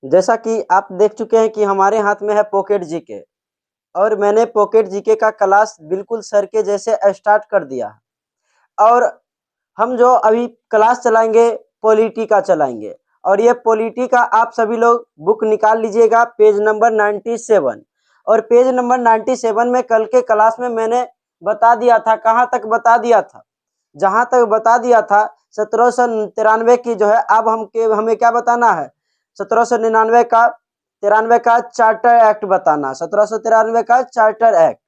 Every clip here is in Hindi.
जैसा कि आप देख चुके हैं कि हमारे हाथ में है पॉकेट जीके और मैंने पॉकेट जीके का क्लास बिल्कुल सर के जैसे स्टार्ट कर दिया और हम जो अभी क्लास चलाएंगे पॉलिटी का चलाएंगे और ये पॉलिटी का आप सभी लोग बुक निकाल लीजिएगा पेज नंबर 97 और पेज नंबर 97 में कल के क्लास में मैंने बता दिया था, कहाँ तक बता दिया था, जहां तक बता दिया था 1793 की जो है अब हमें क्या बताना है 1799 का 93 का चार्टर एक्ट बताना, 1793 का चार्टर एक्ट।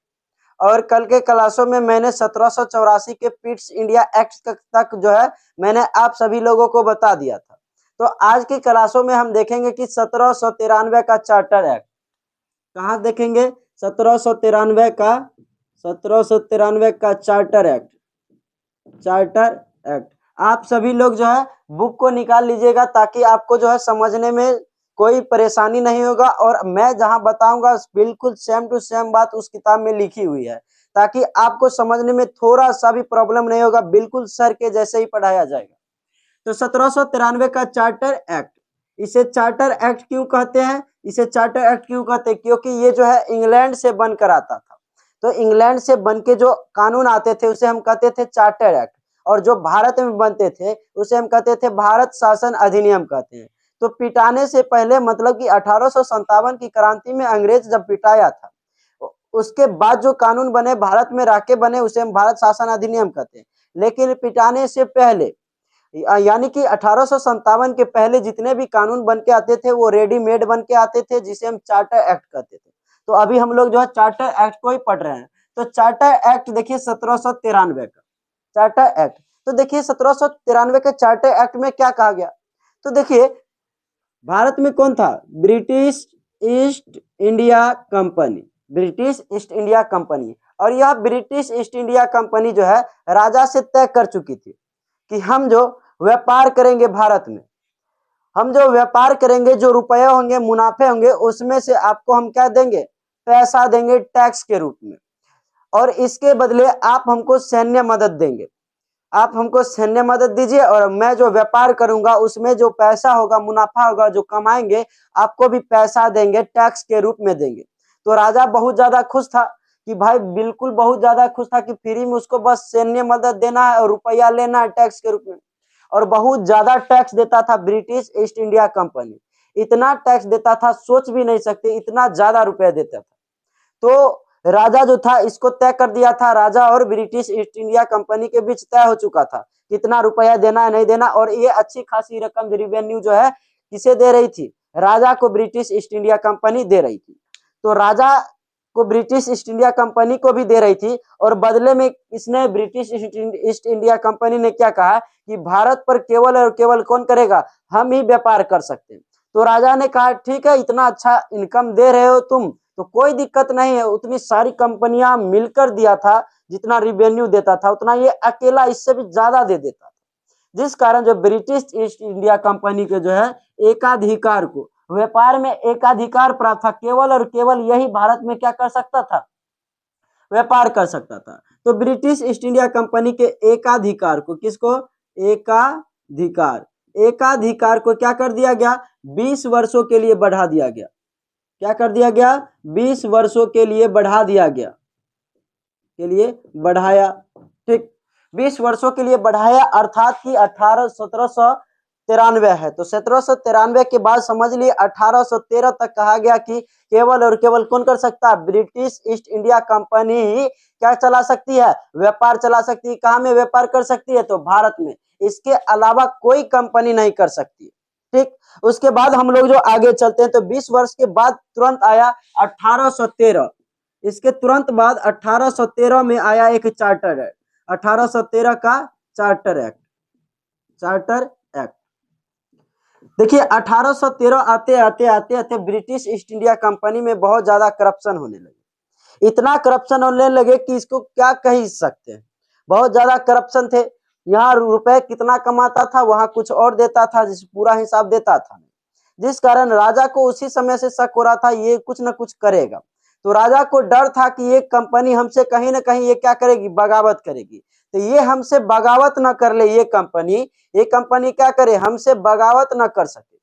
और कल के क्लासों में मैंने 1784 के पिट्स इंडिया एक्ट तक जो है मैंने आप सभी लोगों को बता दिया था। तो आज की क्लासों में हम देखेंगे कि 1793 का चार्टर एक्ट कहाँ देखेंगे, 1793 का चार्टर एक्ट। चार्टर एक्ट आप सभी लोग जो है बुक को निकाल लीजिएगा ताकि आपको जो है समझने में कोई परेशानी नहीं होगा और मैं जहां बताऊंगा बिल्कुल सेम टू सेम बात उस किताब में लिखी हुई है ताकि आपको समझने में थोड़ा सा भी प्रॉब्लम नहीं होगा, बिल्कुल सर के जैसे ही पढ़ाया जाएगा। तो 1793 का चार्टर एक्ट, इसे चार्टर एक्ट क्यों कहते हैं, इसे चार्टर एक्ट क्यों कहते हैं, क्योंकि ये जो है इंग्लैंड से बनकर आता था। तो इंग्लैंड से बन के जो कानून आते थे उसे हम कहते थे चार्टर एक्ट और जो भारत में बनते थे उसे हम कहते थे भारत शासन अधिनियम कहते हैं। तो पिटाने से पहले मतलब कि 1857 की क्रांति में अंग्रेज जब पिटाया था उसके बाद जो कानून बने भारत में रह के बने उसे हम भारत शासन अधिनियम कहते हैं। लेकिन पिटाने से पहले यानी कि 1857 के पहले जितने भी कानून बन के आते थे वो रेडीमेड बन के आते थे जिसे हम चार्टर एक्ट कहते थे। तो अभी हम लोग जो है चार्टर एक्ट को ही पढ़ रहे हैं। तो चार्टर एक्ट देखिए 1793 का चार्टर एक्ट, तो देखिए 1793 के चार्टर एक्ट में क्या कहा गया। तो देखिए भारत में कौन था, British east India company, British east India company. और यह ब्रिटिश ईस्ट इंडिया कंपनी जो है राजा से तय कर चुकी थी कि हम जो व्यापार करेंगे भारत में, हम जो व्यापार करेंगे जो रुपये होंगे मुनाफे होंगे उसमें से आपको हम क्या देंगे, पैसा देंगे टैक्स के रूप में और इसके बदले आप हमको सैन्य मदद देंगे, आप हमको सैन्य मदद दीजिए और मैं जो व्यापार करूंगा उसमें जो पैसा होगा मुनाफा होगा जो कमाएंगे आपको भी पैसा देंगे टैक्स के रूप में देंगे। तो राजा बहुत ज्यादा खुश था कि भाई बिल्कुल बहुत ज्यादा खुश था कि फ्री में उसको बस सैन्य मदद देना है और रुपया लेना है टैक्स के रूप में। और बहुत ज्यादा टैक्स देता था ब्रिटिश ईस्ट इंडिया कंपनी, इतना टैक्स देता था सोच भी नहीं सकते, इतना ज्यादा रुपया देता था। तो राजा जो था इसको तय कर दिया था, राजा और ब्रिटिश ईस्ट इंडिया कंपनी के बीच तय हो चुका था कितना रुपया देना है नहीं देना। और ये अच्छी खासी रकम रिवेन्यू जो है किसे दे रही थी, राजा को ब्रिटिश ईस्ट इंडिया कंपनी दे रही थी। तो राजा को ब्रिटिश ईस्ट इंडिया कंपनी को भी दे रही थी और बदले में इसने ब्रिटिश ईस्ट इंडिया कंपनी ने क्या कहा कि भारत पर केवल और केवल कौन करेगा, हम ही व्यापार कर सकते हैं। तो राजा ने कहा ठीक है इतना अच्छा इनकम दे रहे हो तुम तो कोई दिक्कत नहीं है, उतनी सारी कंपनियां मिलकर दिया था जितना रिवेन्यू देता था उतना ये अकेला इससे भी ज्यादा दे देता था, जिस कारण जो ब्रिटिश ईस्ट इंडिया कंपनी के जो है एकाधिकार को, व्यापार में एकाधिकार प्राप्त था, केवल और केवल यही भारत में क्या कर सकता था, व्यापार कर सकता था। तो ब्रिटिश ईस्ट इंडिया कंपनी के एकाधिकार को, किसको, एकाधिकार, एकाधिकार को क्या कर दिया गया, 20 वर्षों के लिए बढ़ा दिया गया। क्या कर दिया गया, 20 वर्षों के लिए बढ़ा दिया गया, के लिए बढ़ाया, ठीक 20 वर्षों के लिए बढ़ाया अर्थात कि 1793 है तो 1793 के बाद समझ लिए 1813 तक कहा गया कि केवल और केवल कौन कर सकता है, ब्रिटिश ईस्ट इंडिया कंपनी ही क्या चला सकती है, व्यापार चला सकती है। कहाँ में व्यापार कर सकती है, तो भारत में, इसके अलावा कोई कंपनी नहीं कर सकती, ठीक। उसके बाद हम लोग जो आगे चलते हैं तो 20 वर्ष के बाद तुरंत आया 1813, इसके तुरंत बाद 1813 में आया एक चार्टर एक्ट, 1813 का चार्टर एक्ट, चार्टर एक्ट। देखिए 1813 आते आते आते आते ब्रिटिश ईस्ट इंडिया कंपनी में बहुत ज्यादा करप्शन होने लगे, इतना करप्शन होने लगे कि इसको क्या कह सकते हैं, बहुत ज्यादा करप्शन थे। यहाँ रुपए कितना कमाता था वहां कुछ और देता था, जिस पूरा हिसाब देता था, जिस कारण राजा को उसी समय से शक हो रहा था ये कुछ ना कुछ करेगा। तो राजा को डर था कि ये कंपनी हमसे कहीं ना कहीं ये क्या करेगी, बगावत करेगी। तो ये हमसे बगावत ना कर ले, ये कंपनी क्या करे, हमसे बगावत ना कर सके,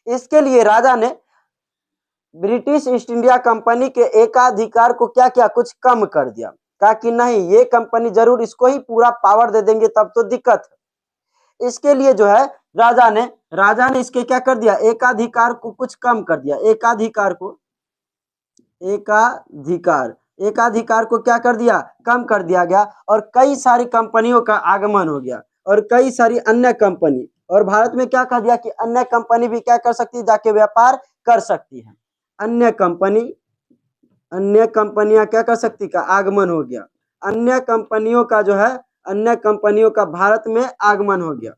इसके लिए राजा ने ब्रिटिश ईस्ट इंडिया कंपनी के एकाधिकार को क्या किया, कुछ कम कर दिया। कहा कि नहीं, ये कंपनी जरूर इसको ही पूरा पावर दे देंगे तब तो दिक्कत है। इसके लिए जो है राजा ने इसके क्या कर दिया, एकाधिकार को कुछ कम कर दिया। एकाधिकार को क्या कर दिया, कम कर दिया गया, और कई सारी कंपनियों का आगमन हो गया, और कई सारी अन्य कंपनी, और भारत में क्या कह दिया कि अन्य कंपनी भी क्या कर सकती है, जाके व्यापार कर सकती है। अन्य कंपनियां क्या कर सकती का आगमन हो गया। अन्य कंपनियों का जो है, अन्य कंपनियों का भारत में आगमन हो गया।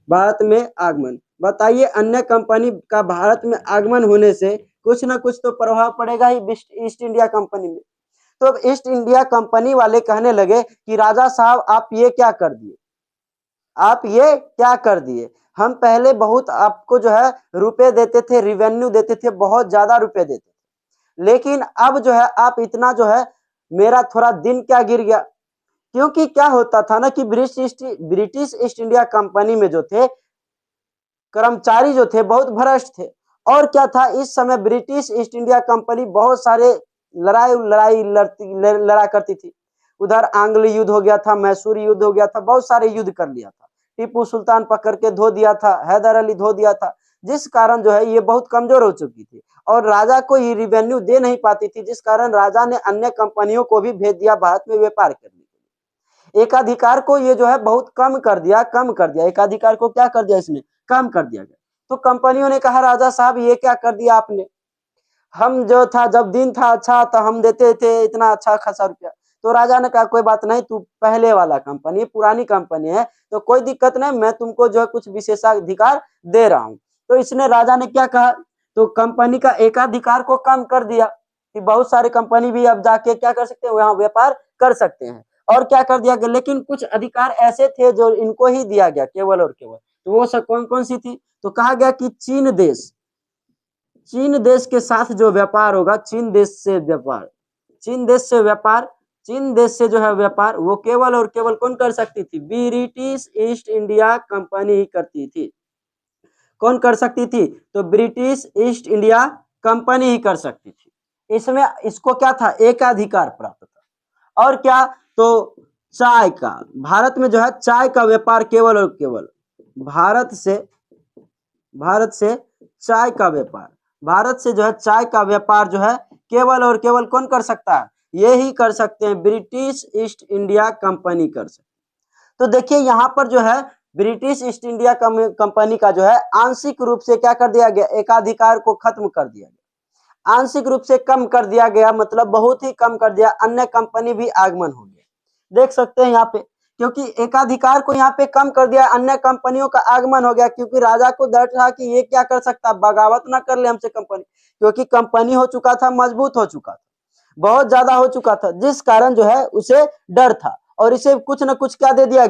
भारत में आगमन, बताइए, अन्य कंपनी का भारत में आगमन होने से कुछ ना कुछ तो प्रभाव पड़ेगा ही ईस्ट इंडिया कंपनी में। तो अब ईस्ट इंडिया कंपनी वाले कहने लगे कि राजा साहब आप ये क्या कर दिए, आप ये क्या कर दिए। हम पहले बहुत आपको जो है रुपए देते थे, रिवेन्यू देते थे, बहुत ज्यादा रुपए देते थे, लेकिन अब जो है आप इतना जो है, मेरा थोड़ा दिन क्या गिर गया। क्योंकि क्या होता था ना कि ब्रिटिश ईस्ट इंडिया कंपनी में जो थे कर्मचारी जो थे बहुत भ्रष्ट थे। और क्या था, इस समय ब्रिटिश ईस्ट इंडिया कंपनी बहुत सारे लड़ा करती थी। उधर आंग्ल युद्ध हो गया था, मैसूर युद्ध हो गया था, बहुत सारे युद्ध कर लिया था। टीपू सुल्तान पकड़ के धो दिया था, हैदर अली धो दिया था, जिस कारण जो है ये बहुत कमजोर हो चुकी थी और राजा को ये रिवेन्यू दे नहीं पाती थी, जिस कारण राजा ने अन्य कंपनियों को भी भेज दिया भारत में व्यापार करने के लिए। एकाधिकार को ये जो है बहुत कम कर दिया। एकाधिकार को क्या कर दिया, इसने कम कर दिया गया। तो कंपनियों ने कहा राजा साहब ये क्या कर दिया आपने, हम जो था जब दिन था अच्छा तो हम देते थे इतना अच्छा खासा रुपया। तो राजा ने कहा कोई बात नहीं, तू पहले वाला कंपनी, पुरानी कंपनी है तो कोई दिक्कत नहीं, मैं तुमको जो है कुछ विशेषाधिकार दे रहा हूं। तो इसने राजा ने क्या कहा, तो कंपनी का एकाधिकार को कम कर दिया कि बहुत सारे कंपनी भी अब जाके क्या कर सकते हैं, वहां व्यापार कर सकते हैं। और क्या कर दिया गया, लेकिन कुछ अधिकार ऐसे थे जो इनको ही दिया गया केवल और केवल। तो वो सब कौन कौन सी थी, तो कहा गया कि चीन देश के साथ जो व्यापार होगा, चीन देश से जो है व्यापार, वो केवल और केवल कौन कर सकती थी, ब्रिटिश ईस्ट इंडिया कंपनी ही करती थी। कौन कर सकती थी, तो ब्रिटिश ईस्ट इंडिया कंपनी ही कर सकती थी। इसमें इसको क्या था, एकाधिकार प्राप्त था। और क्या, तो चाय का, भारत में जो है चाय का व्यापार केवल और केवल भारत से चाय का व्यापार, भारत से जो है चाय का व्यापार जो है केवल और केवल कौन कर सकता है, ये ही कर सकते हैं, ब्रिटिश ईस्ट इंडिया कंपनी कर सकते। तो देखिए यहाँ पर जो है ब्रिटिश ईस्ट इंडिया कंपनी का जो है आंशिक रूप से क्या कर दिया गया, एकाधिकार को खत्म कर दिया गया। आंशिक रूप से कम कर दिया गया, मतलब बहुत ही कम कर दिया, अन्य कंपनी भी आगमन हो गया। देख सकते हैं यहाँ पे, क्योंकि एकाधिकार को यहाँ पे कम कर दिया, अन्य कंपनियों का आगमन हो गया। क्योंकि राजा को डर था कि ये क्या कर सकता, बगावत ना कर ले हमसे कंपनी, क्योंकि कंपनी हो चुका था, मजबूत हो चुका था, बहुत ज्यादा हो चुका था, जिस कारण जो है उसे डर था और इसे कुछ न कुछ क्या दे दिया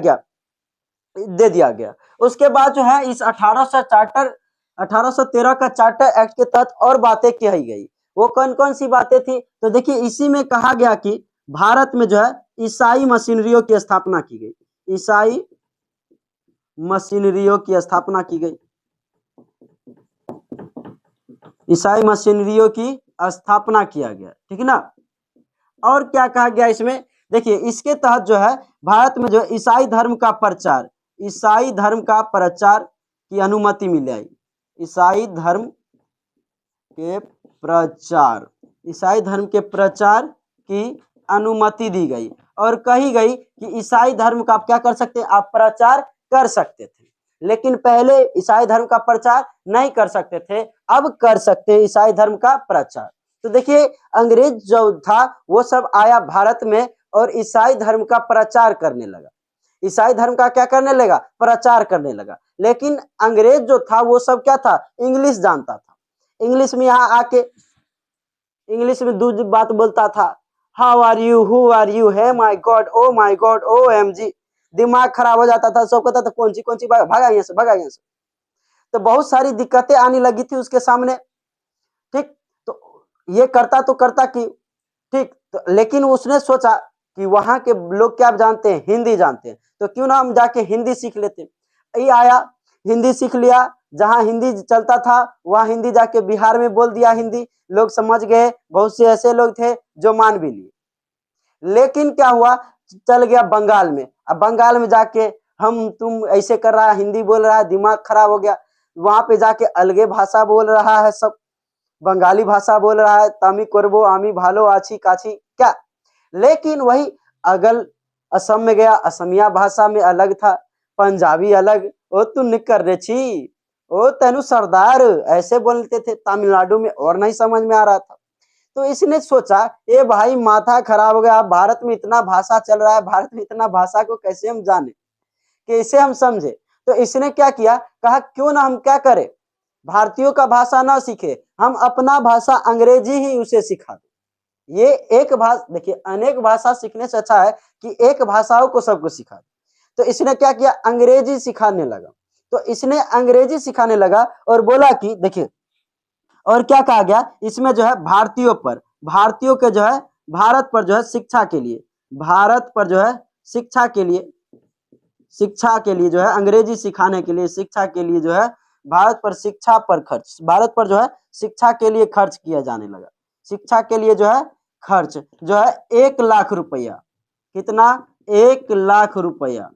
गया। उसके बाद जो है इस 1813 का चार्टर एक्ट के तहत और बातें कही गई। वो कौन कौन सी बातें थी, तो देखिए इसी में कहा गया कि भारत में जो है ईसाई मशीनरियों की स्थापना की गई। ईसाई मशीनरियों की स्थापना की गई। ईसाई मशीनरियों की स्थापना किया गया, ठीक है ना। और क्या कहा गया इसमें, देखिए इसके तहत जो है भारत में जो ईसाई धर्म का प्रचार की अनुमति मिल आई। ईसाई धर्म के प्रचार की अनुमति दी गई और कही गई कि ईसाई धर्म का आप क्या कर सकते हैं, आप प्रचार कर सकते थे। लेकिन पहले ईसाई धर्म का प्रचार नहीं कर सकते थे, अब कर सकते हैं ईसाई धर्म का प्रचार। तो देखिए अंग्रेज जो था वो सब आया भारत में और ईसाई धर्म का प्रचार करने लगा। ईसाई धर्म का क्या करने लगा, प्रचार करने लगा। लेकिन अंग्रेज जो था वो सब क्या था, इंग्लिश जानता था। इंग्लिश में यहाँ आके इंग्लिश में दूसरी बात बोलता था, how are you, who are you, hey my god, oh my god, O M G. दिमाग खराब हो जाता था, सब कहता था कौन सी भागा यहाँ से। तो बहुत सारी दिक्कतें आने लगी थी उसके सामने, ठीक। तो ये करता कि ठीक, तो लेकिन उसने सोचा कि वहां के लोग क्या जानते हैं, हिंदी जानते हैं, तो क्यों ना हम जाके हिंदी सीख लेते। ये आया हिंदी सीख लिया, जहां हिंदी चलता था वहां हिंदी जाके बिहार में बोल दिया, हिंदी लोग समझ गए, बहुत से ऐसे लोग थे जो मान भी लिए। लेकिन क्या हुआ, चल गया बंगाल में। अब बंगाल में जाके हम तुम ऐसे कर रहा है, हिंदी बोल रहा है, दिमाग खराब हो गया। वहां पे जाके अलगे भाषा बोल रहा है, सब बंगाली भाषा बोल रहा है, तामी कोरबो आमी भालो आछी काछी क्या। लेकिन वही अगल असम में गया, असमिया भाषा में अलग था, पंजाबी अलग, ओ तू निकर रे छी, ओ तेनु सरदार, ऐसे बोलते थे। तमिलनाडु में और नहीं समझ में आ रहा था। तो इसने सोचा, ए भाई माथा खराब हो गया, भारत में इतना भाषा चल रहा है, भारत में इतना भाषा को कैसे हम जाने, कैसे हम समझे। तो इसने क्या किया, कहा क्यों ना हम क्या करें, भारतीयों का भाषा ना सीखे, हम अपना भाषा अंग्रेजी ही उसे सिखा दें। ये एक भाषा, देखिए अनेक भाषा सीखने से अच्छा है कि एक भाषाओं को सबको सिखा दे। तो इसने क्या किया, अंग्रेजी सिखाने लगा। तो इसने अंग्रेजी सिखाने लगा और बोला कि देखिए, और क्या कहा गया इसमें जो है, भारतीयों के जो है, भारत पर जो है शिक्षा के लिए, भारत पर जो है शिक्षा के लिए, शिक्षा के लिए जो है अंग्रेजी सिखाने के लिए, शिक्षा के लिए जो है भारत पर शिक्षा पर खर्च, भारत पर जो है शिक्षा के लिए खर्च किया जाने लगा। शिक्षा के लिए जो है खर्च जो है 1 लाख रुपया, कितना, 1 लाख रुपया।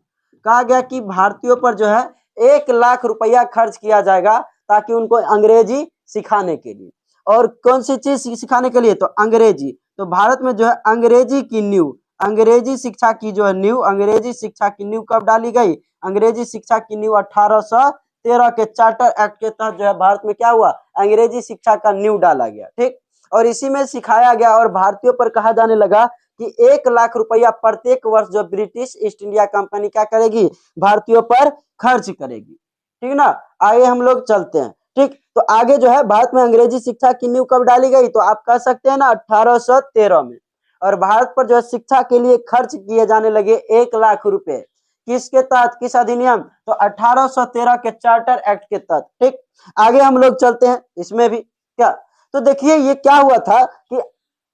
कहा गया कि भारतीयों पर जो है 1 लाख रुपया खर्च किया जाएगा ताकि उनको अंग्रेजी सिखाने के लिए। और कौन सी चीज सिखाने के लिए, तो अंग्रेजी। तो भारत में जो है अंग्रेजी की नींव, अंग्रेजी शिक्षा की जो है नींव, अंग्रेजी शिक्षा की नींव कब डाली गई, अंग्रेजी शिक्षा की नींव 1813 के चार्टर एक्ट के तहत जो है भारत में क्या हुआ, अंग्रेजी शिक्षा का नींव डाला गया। ठीक, और इसी में सिखाया गया और भारतीयों पर कहा जाने लगा कि 1 लाख रुपया प्रत्येक वर्ष जो ब्रिटिश ईस्ट इंडिया कंपनी क्या करेगी, भारतीयों पर खर्च करेगी। ठीक ना, आगे हम लोग चलते हैं। ठीक, तो आगे जो है भारत में अंग्रेजी शिक्षा की नींव कब डाली गई, तो आप कह सकते हैं ना 1813 में। और भारत पर जो है शिक्षा के लिए खर्च किए जाने लगे 1 लाख रुपए, किसके तहत, किस अधिनियम, तो 1813 के चार्टर एक्ट के तहत। ठीक, आगे हम लोग चलते हैं इसमें भी क्या। तो देखिए ये क्या हुआ था कि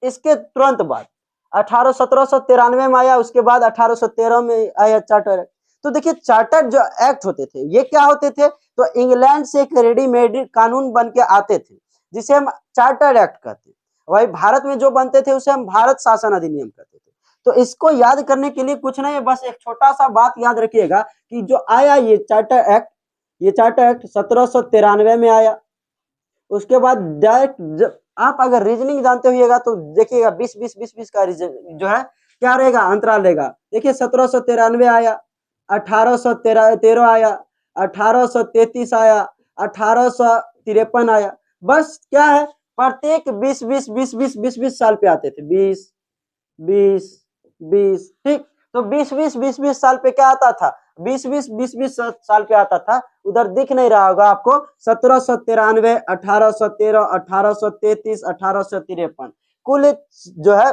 इसके तुरंत बाद 1793 में आया, उसके बाद 1813 में आया चार्टर एक्ट। तो देखिए चार्टर जो एक्ट होते थे ये क्या होते थे, तो इंग्लैंड से एक रेडीमेड कानून बन के आते थे जिसे हम चार्टर एक्ट कहते हैं। वही भारत में जो बनते थे उसे हम भारत शासन अधिनियम कहते थे। तो इसको याद करने के लिए कुछ नहीं है, बस एक छोटा सा बात याद रखिएगा कि जो आया ये चार्टर एक्ट, ये चार्टर एक्ट 1793 में आया। उसके बाद डायरेक्ट आप अगर रीजनिंग जानते होइएगा तो देखिएगा 20-20-20-20 का जो है क्या रहेगा, अंतराल रहेगा। देखिए 1793 आया, 1813 आया, 1833 आया, 1853 आया। बस क्या है, प्रत्येक 20-20-20-20-20 साल पे आते थे, 20-20-20। ठीक, तो 20-20-20-20 साल पे क्या आता था, 20-20-20-20 साल पे आता था। उधर दिख नहीं रहा होगा आपको, 1793, 1813, 1833, 1853, कुल जो है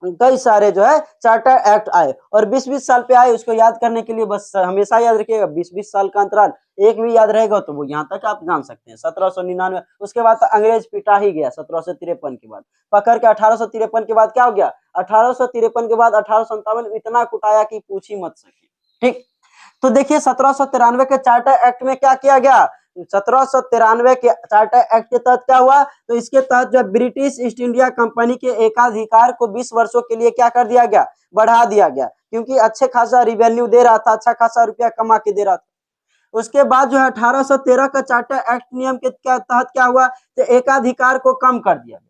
कई सारे जो है चार्टर एक्ट आए और 20-20 साल पे आए। उसको याद करने के लिए बस हमेशा याद रखिएगा 20-20 साल का अंतराल, एक भी याद रहेगा तो वो यहाँ तक आप जान सकते हैं। 1799, उसके बाद तो अंग्रेज पिटा ही गया 1753 के बाद, पकड़ के 1853 के बाद क्या हो गया, 1853 के बाद 1857 इतना कुटाया कि पूछ ही मत सके। ठीक, तो देखिए 1793 के चार्टर एक्ट में क्या किया गया, 1793 के चार्टर एक्ट के तहत क्या हुआ, तो इसके तहत जो ब्रिटिश ईस्ट इंडिया कंपनी के एकाधिकार को 20 वर्षों के लिए क्या कर दिया गया, बढ़ा दिया गया, क्योंकि अच्छे खासा रिवेन्यू दे रहा था, अच्छा खासा रुपया कमा के दे रहा था। उसके बाद जो है 1813 का चार्टर एक्ट नियम के तहत क्या हुआ, तो एकाधिकार को कम कर दिया गया,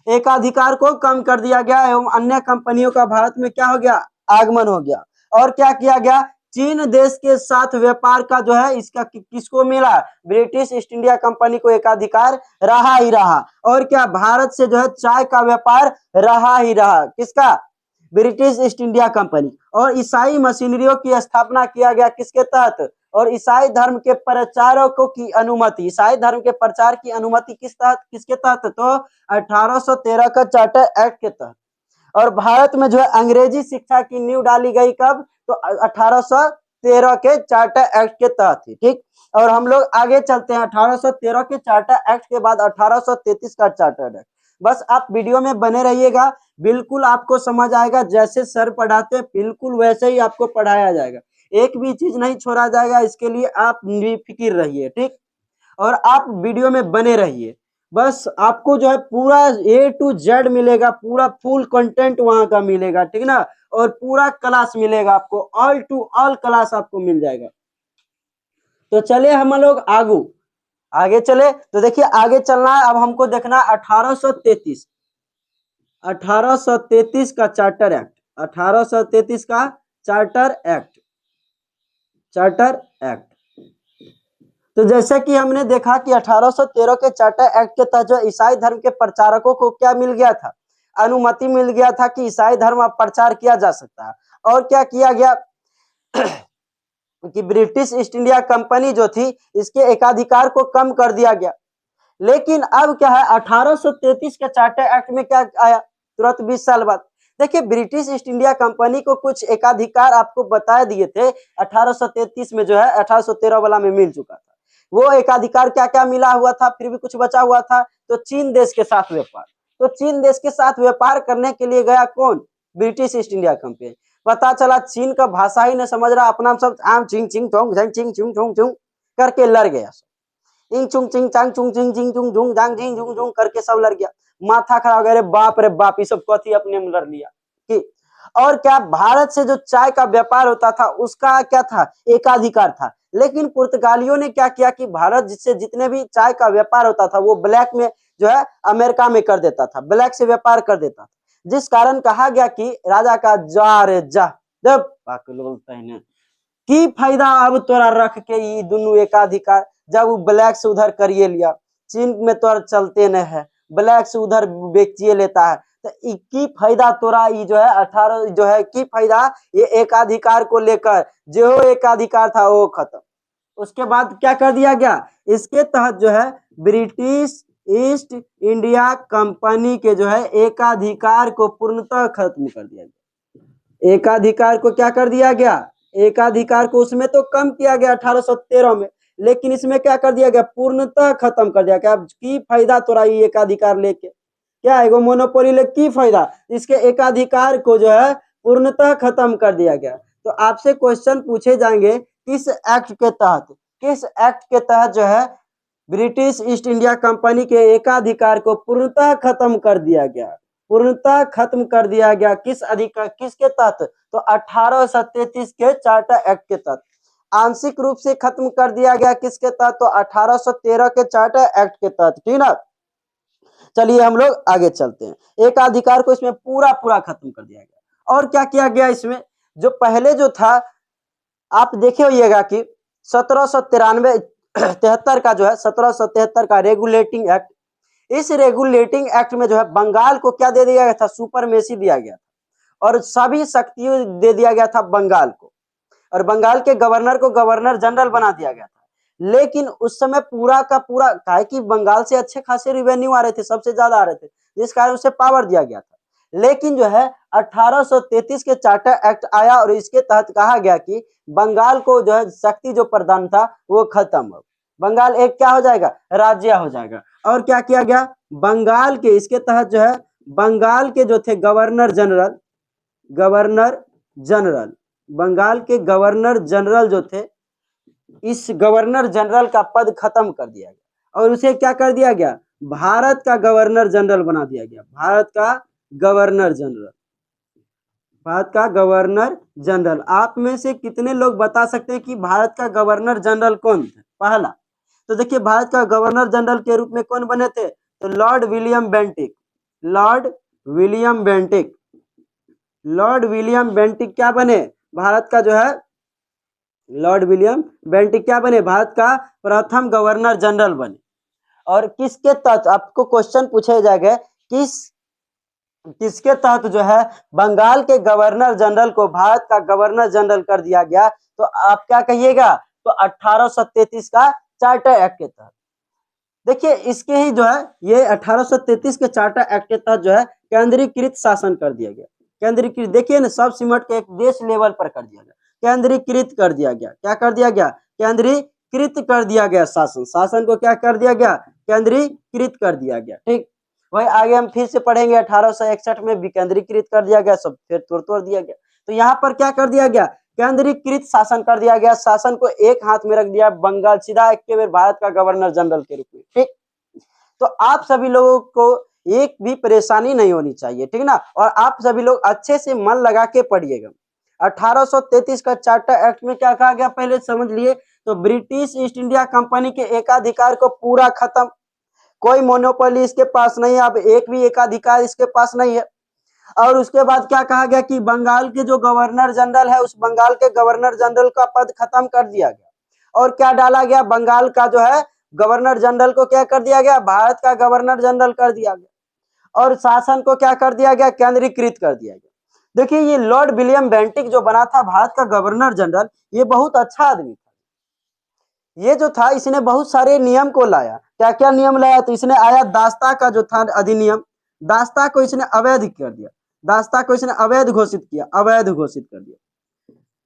एकाधिकार को कम कर दिया गया एवं अन्य कंपनियों का भारत में क्या हो गया, आगमन हो गया। और क्या किया गया, चीन देश के साथ व्यापार का जो है इसका किसको मिला, ब्रिटिश ईस्ट इंडिया कंपनी को एकाधिकार रहा ही रहा। और क्या, भारत से जो है चाय का व्यापार रहा ही रहा, किसका, ब्रिटिश ईस्ट इंडिया कंपनी। और ईसाई मशीनरियों की स्थापना किया गया किसके तहत, और ईसाई धर्म के प्रचारकों की अनुमति, ईसाई धर्म के प्रचार की अनुमति किस तहत, किसके तहत, तो 1813 का चार्टर एक्ट के तहत। और भारत में जो है अंग्रेजी शिक्षा की नींव डाली गई कब, तो 1813 के चार्टर एक्ट के तहत ही। ठीक, और हम लोग आगे चलते हैं 1813 के चार्टर एक्ट के बाद 1833 का चार्टर एक्ट। बस आप वीडियो में बने रहिएगा, बिल्कुल आपको समझ आएगा, जैसे सर पढ़ाते बिल्कुल वैसे ही आपको पढ़ाया जाएगा। एक भी चीज नहीं छोड़ा जाएगा, इसके लिए आप बेफिक्र रहिए, ठीक। और आप वीडियो में बने रहिए, बस आपको जो है पूरा A to Z मिलेगा, पूरा फुल कंटेंट वहां का मिलेगा, ठीक ना। और पूरा क्लास मिलेगा आपको, ऑल टू ऑल क्लास आपको मिल जाएगा। तो चले हम लोग आगे चले। तो देखिए आगे चलना है, अब हमको देखना है 1833 का चार्टर एक्ट, 1833 का चार्टर एक्ट। तो जैसे कि हमने देखा कि 1813 के चार्टर एक्ट के तहत जो ईसाई धर्म के प्रचारकों को क्या मिल गया था, अनुमति मिल गया था कि ईसाई धर्म अब प्रचार किया जा सकता है। और क्या किया गया कि ब्रिटिश ईस्ट इंडिया कंपनी जो थी, इसके एकाधिकार को कम कर दिया गया। लेकिन अब क्या है, 1833 के चार्टर एक्ट में क्या आया तुरंत 20 साल बाद। देखिए ब्रिटिश ईस्ट इंडिया कंपनी को कुछ एकाधिकार आपको बता दिए थे 1833 में, जो है 1813 वाला में मिल चुका था। वो एकाधिकार क्या क्या मिला हुआ था, फिर भी कुछ बचा हुआ था। तो चीन देश के साथ व्यापार, तो चीन देश के साथ व्यापार करने के लिए गया कौन, ब्रिटिश ईस्ट इंडिया कंपनी। पता चला चीन का भाषा ही नहीं समझ रहा, अपना सब आम चिंग चिंग चोंग झंग चिंग चुंग चुंग चुंग करके लड़ गया। इंग चुंग चिंग चांग चुंग चिंग चिंग चुंग झुंग झांग झिंग झुंग झुंग करके सब लड़ गया। माथा खराब हो गया, रे बाप ये सब कथी अपने में लड़ लिया कि। और क्या, भारत से जो चाय का व्यापार होता था उसका क्या था, एकाधिकार था। लेकिन पुर्तगालियों ने क्या किया कि भारत जिससे जितने भी चाय का व्यापार होता था वो ब्लैक में जो है अमेरिका में कर देता था, ब्लैक से व्यापार कर देता था। जिस कारण कहा गया कि राजा का जा रे जा जब की फायदा अब तोरा रख के ये दोनों एकाधिकार, जब वो ब्लैक से उधर करिए लिया, चीन में तोरा चलते न है, ब्लैक से उधर बेचिए लेता है, तो की फायदा तोरा ये जो है 18 जो है की फायदा, ये एकाधिकार को लेकर जो एकाधिकार था वो खत्म। उसके बाद क्या कर दिया गया, इसके तहत जो है ब्रिटिश ईस्ट इंडिया कंपनी के जो है एकाधिकार को पूर्णतः खत्म कर दिया गया। एकाधिकार को क्या कर दिया गया, एकाधिकार को उसमें तो कम किया गया 1813 में, लेकिन इसमें क्या कर दिया गया, पूर्णतः खत्म कर दिया गया। की फायदा तोरा ये एकाधिकार लेके, क्या एगो मोनोपोली ले की फायदा, इसके एकाधिकार को जो है पूर्णतः खत्म कर दिया गया। तो आपसे क्वेश्चन पूछे जाएंगे किस एक्ट के तहत जो है ब्रिटिश ईस्ट इंडिया कंपनी के एकाधिकार को पूर्णतः खत्म कर दिया गया, पूर्णतः खत्म कर दिया गया। किस अधिकार, किसके तहत, तो 1833 के चार्टर एक्ट के तहत। आंशिक रूप से खत्म कर दिया गया किसके तहत, तो 1813 के चार्टर एक्ट के तहत, ठीक ना। चलिए हम लोग आगे चलते हैं। एकाधिकार को इसमें पूरा खत्म कर दिया गया। और क्या किया गया इसमें, जो पहले जो था आप देखे होइएगा कि 1773 का जो है 1773 का रेगुलेटिंग एक्ट, इस रेगुलेटिंग एक्ट में जो है बंगाल को क्या दे दिया गया था, सुपरमेसी दिया गया था और सभी शक्तियों दे दिया गया था बंगाल को, और बंगाल के गवर्नर को गवर्नर जनरल बना दिया गया था। लेकिन उस समय पूरा का पूरा काहे कि बंगाल से अच्छे खासे रिवेन्यू आ रहे थे, सबसे ज्यादा आ रहे थे, जिस कारण उसे पावर दिया गया था। लेकिन जो है 1833 के चार्टर एक्ट आया और इसके तहत कहा गया कि बंगाल को जो है शक्ति जो प्रदान था वो खत्म हो, बंगाल एक क्या हो जाएगा, राज्य हो जाएगा। और क्या किया गया, बंगाल के इसके तहत जो है बंगाल के जो थे गवर्नर जनरल, बंगाल के गवर्नर जनरल जो थे, इस गवर्नर जनरल का पद खत्म कर दिया गया और उसे क्या कर दिया गया, भारत का गवर्नर जनरल बना दिया गया। भारत का गवर्नर जनरल। आप में से कितने लोग बता सकते हैं कि भारत का गवर्नर जनरल कौन थे, पहला। तो देखिए भारत का गवर्नर जनरल के रूप में कौन बने थे, तो लॉर्ड विलियम बेंटिक क्या बने, भारत का जो है लॉर्ड विलियम बेंटिक क्या बने, भारत का प्रथम गवर्नर जनरल बने। और किसके तहत, आपको क्वेश्चन पूछे जाएंगे किसके तहत जो है बंगाल के गवर्नर जनरल को भारत का गवर्नर जनरल कर दिया गया, तो आप क्या कहिएगा, तो 1833 का चार्टर एक्ट के तहत। देखिए इसके ही जो है ये 1833 के चार्टर एक्ट के तहत जो है केंद्रीकृत शासन कर दिया गया। केंद्रीकृत, देखिए ना, सब सिमट के एक देश लेवल पर कर दिया गया, केंद्रीकृत कर दिया गया। क्या कर दिया गया, केंद्रीकृत कर दिया गया। शासन को क्या कर दिया गया, केंद्रीकृत कर दिया गया, ठीक। वही आगे हम फिर से पढ़ेंगे 1861 में विकेंद्रीकृत कर दिया गया, सब फिर तोड़ दिया गया। तो यहाँ पर क्या कर दिया गया, केंद्रीकृत शासन कर दिया गया, शासन को एक हाथ में रख दिया बंगाल, सीधा एक के भारत का गवर्नर जनरल के रूप में। ठीक, तो आप सभी लोगों को एक भी परेशानी नहीं होनी चाहिए, ठीक ना, और आप सभी लोग अच्छे से मन लगा के पढ़िएगा। 1833 का चार्टर एक्ट में क्या कहा गया पहले समझ लिए, तो ब्रिटिश ईस्ट इंडिया कंपनी के एकाधिकार को पूरा खत्म, कोई मोनोपोली इसके पास नहीं है, अब एक भी एकाधिकार इसके पास नहीं है। और उसके बाद क्या कहा गया कि बंगाल के जो गवर्नर जनरल है, उस बंगाल के गवर्नर जनरल का पद खत्म कर दिया गया और क्या डाला गया, बंगाल का जो है गवर्नर जनरल को क्या कर दिया गया, भारत का गवर्नर जनरल कर दिया गया। और शासन को क्या कर दिया गया, केंद्रीकृत कर दिया गया। देखिए ये लॉर्ड विलियम बेंटिक जो बना था भारत का गवर्नर जनरल, ये बहुत अच्छा आदमी था। ये जो था इसने बहुत सारे नियम को लाया। क्या क्या नियम लाया, तो इसने आया दास्ता का जो था अधिनियम, दास्ता को इसने अवैध कर दिया, दास्ता को इसने अवैध घोषित किया, अवैध घोषित कर दिया।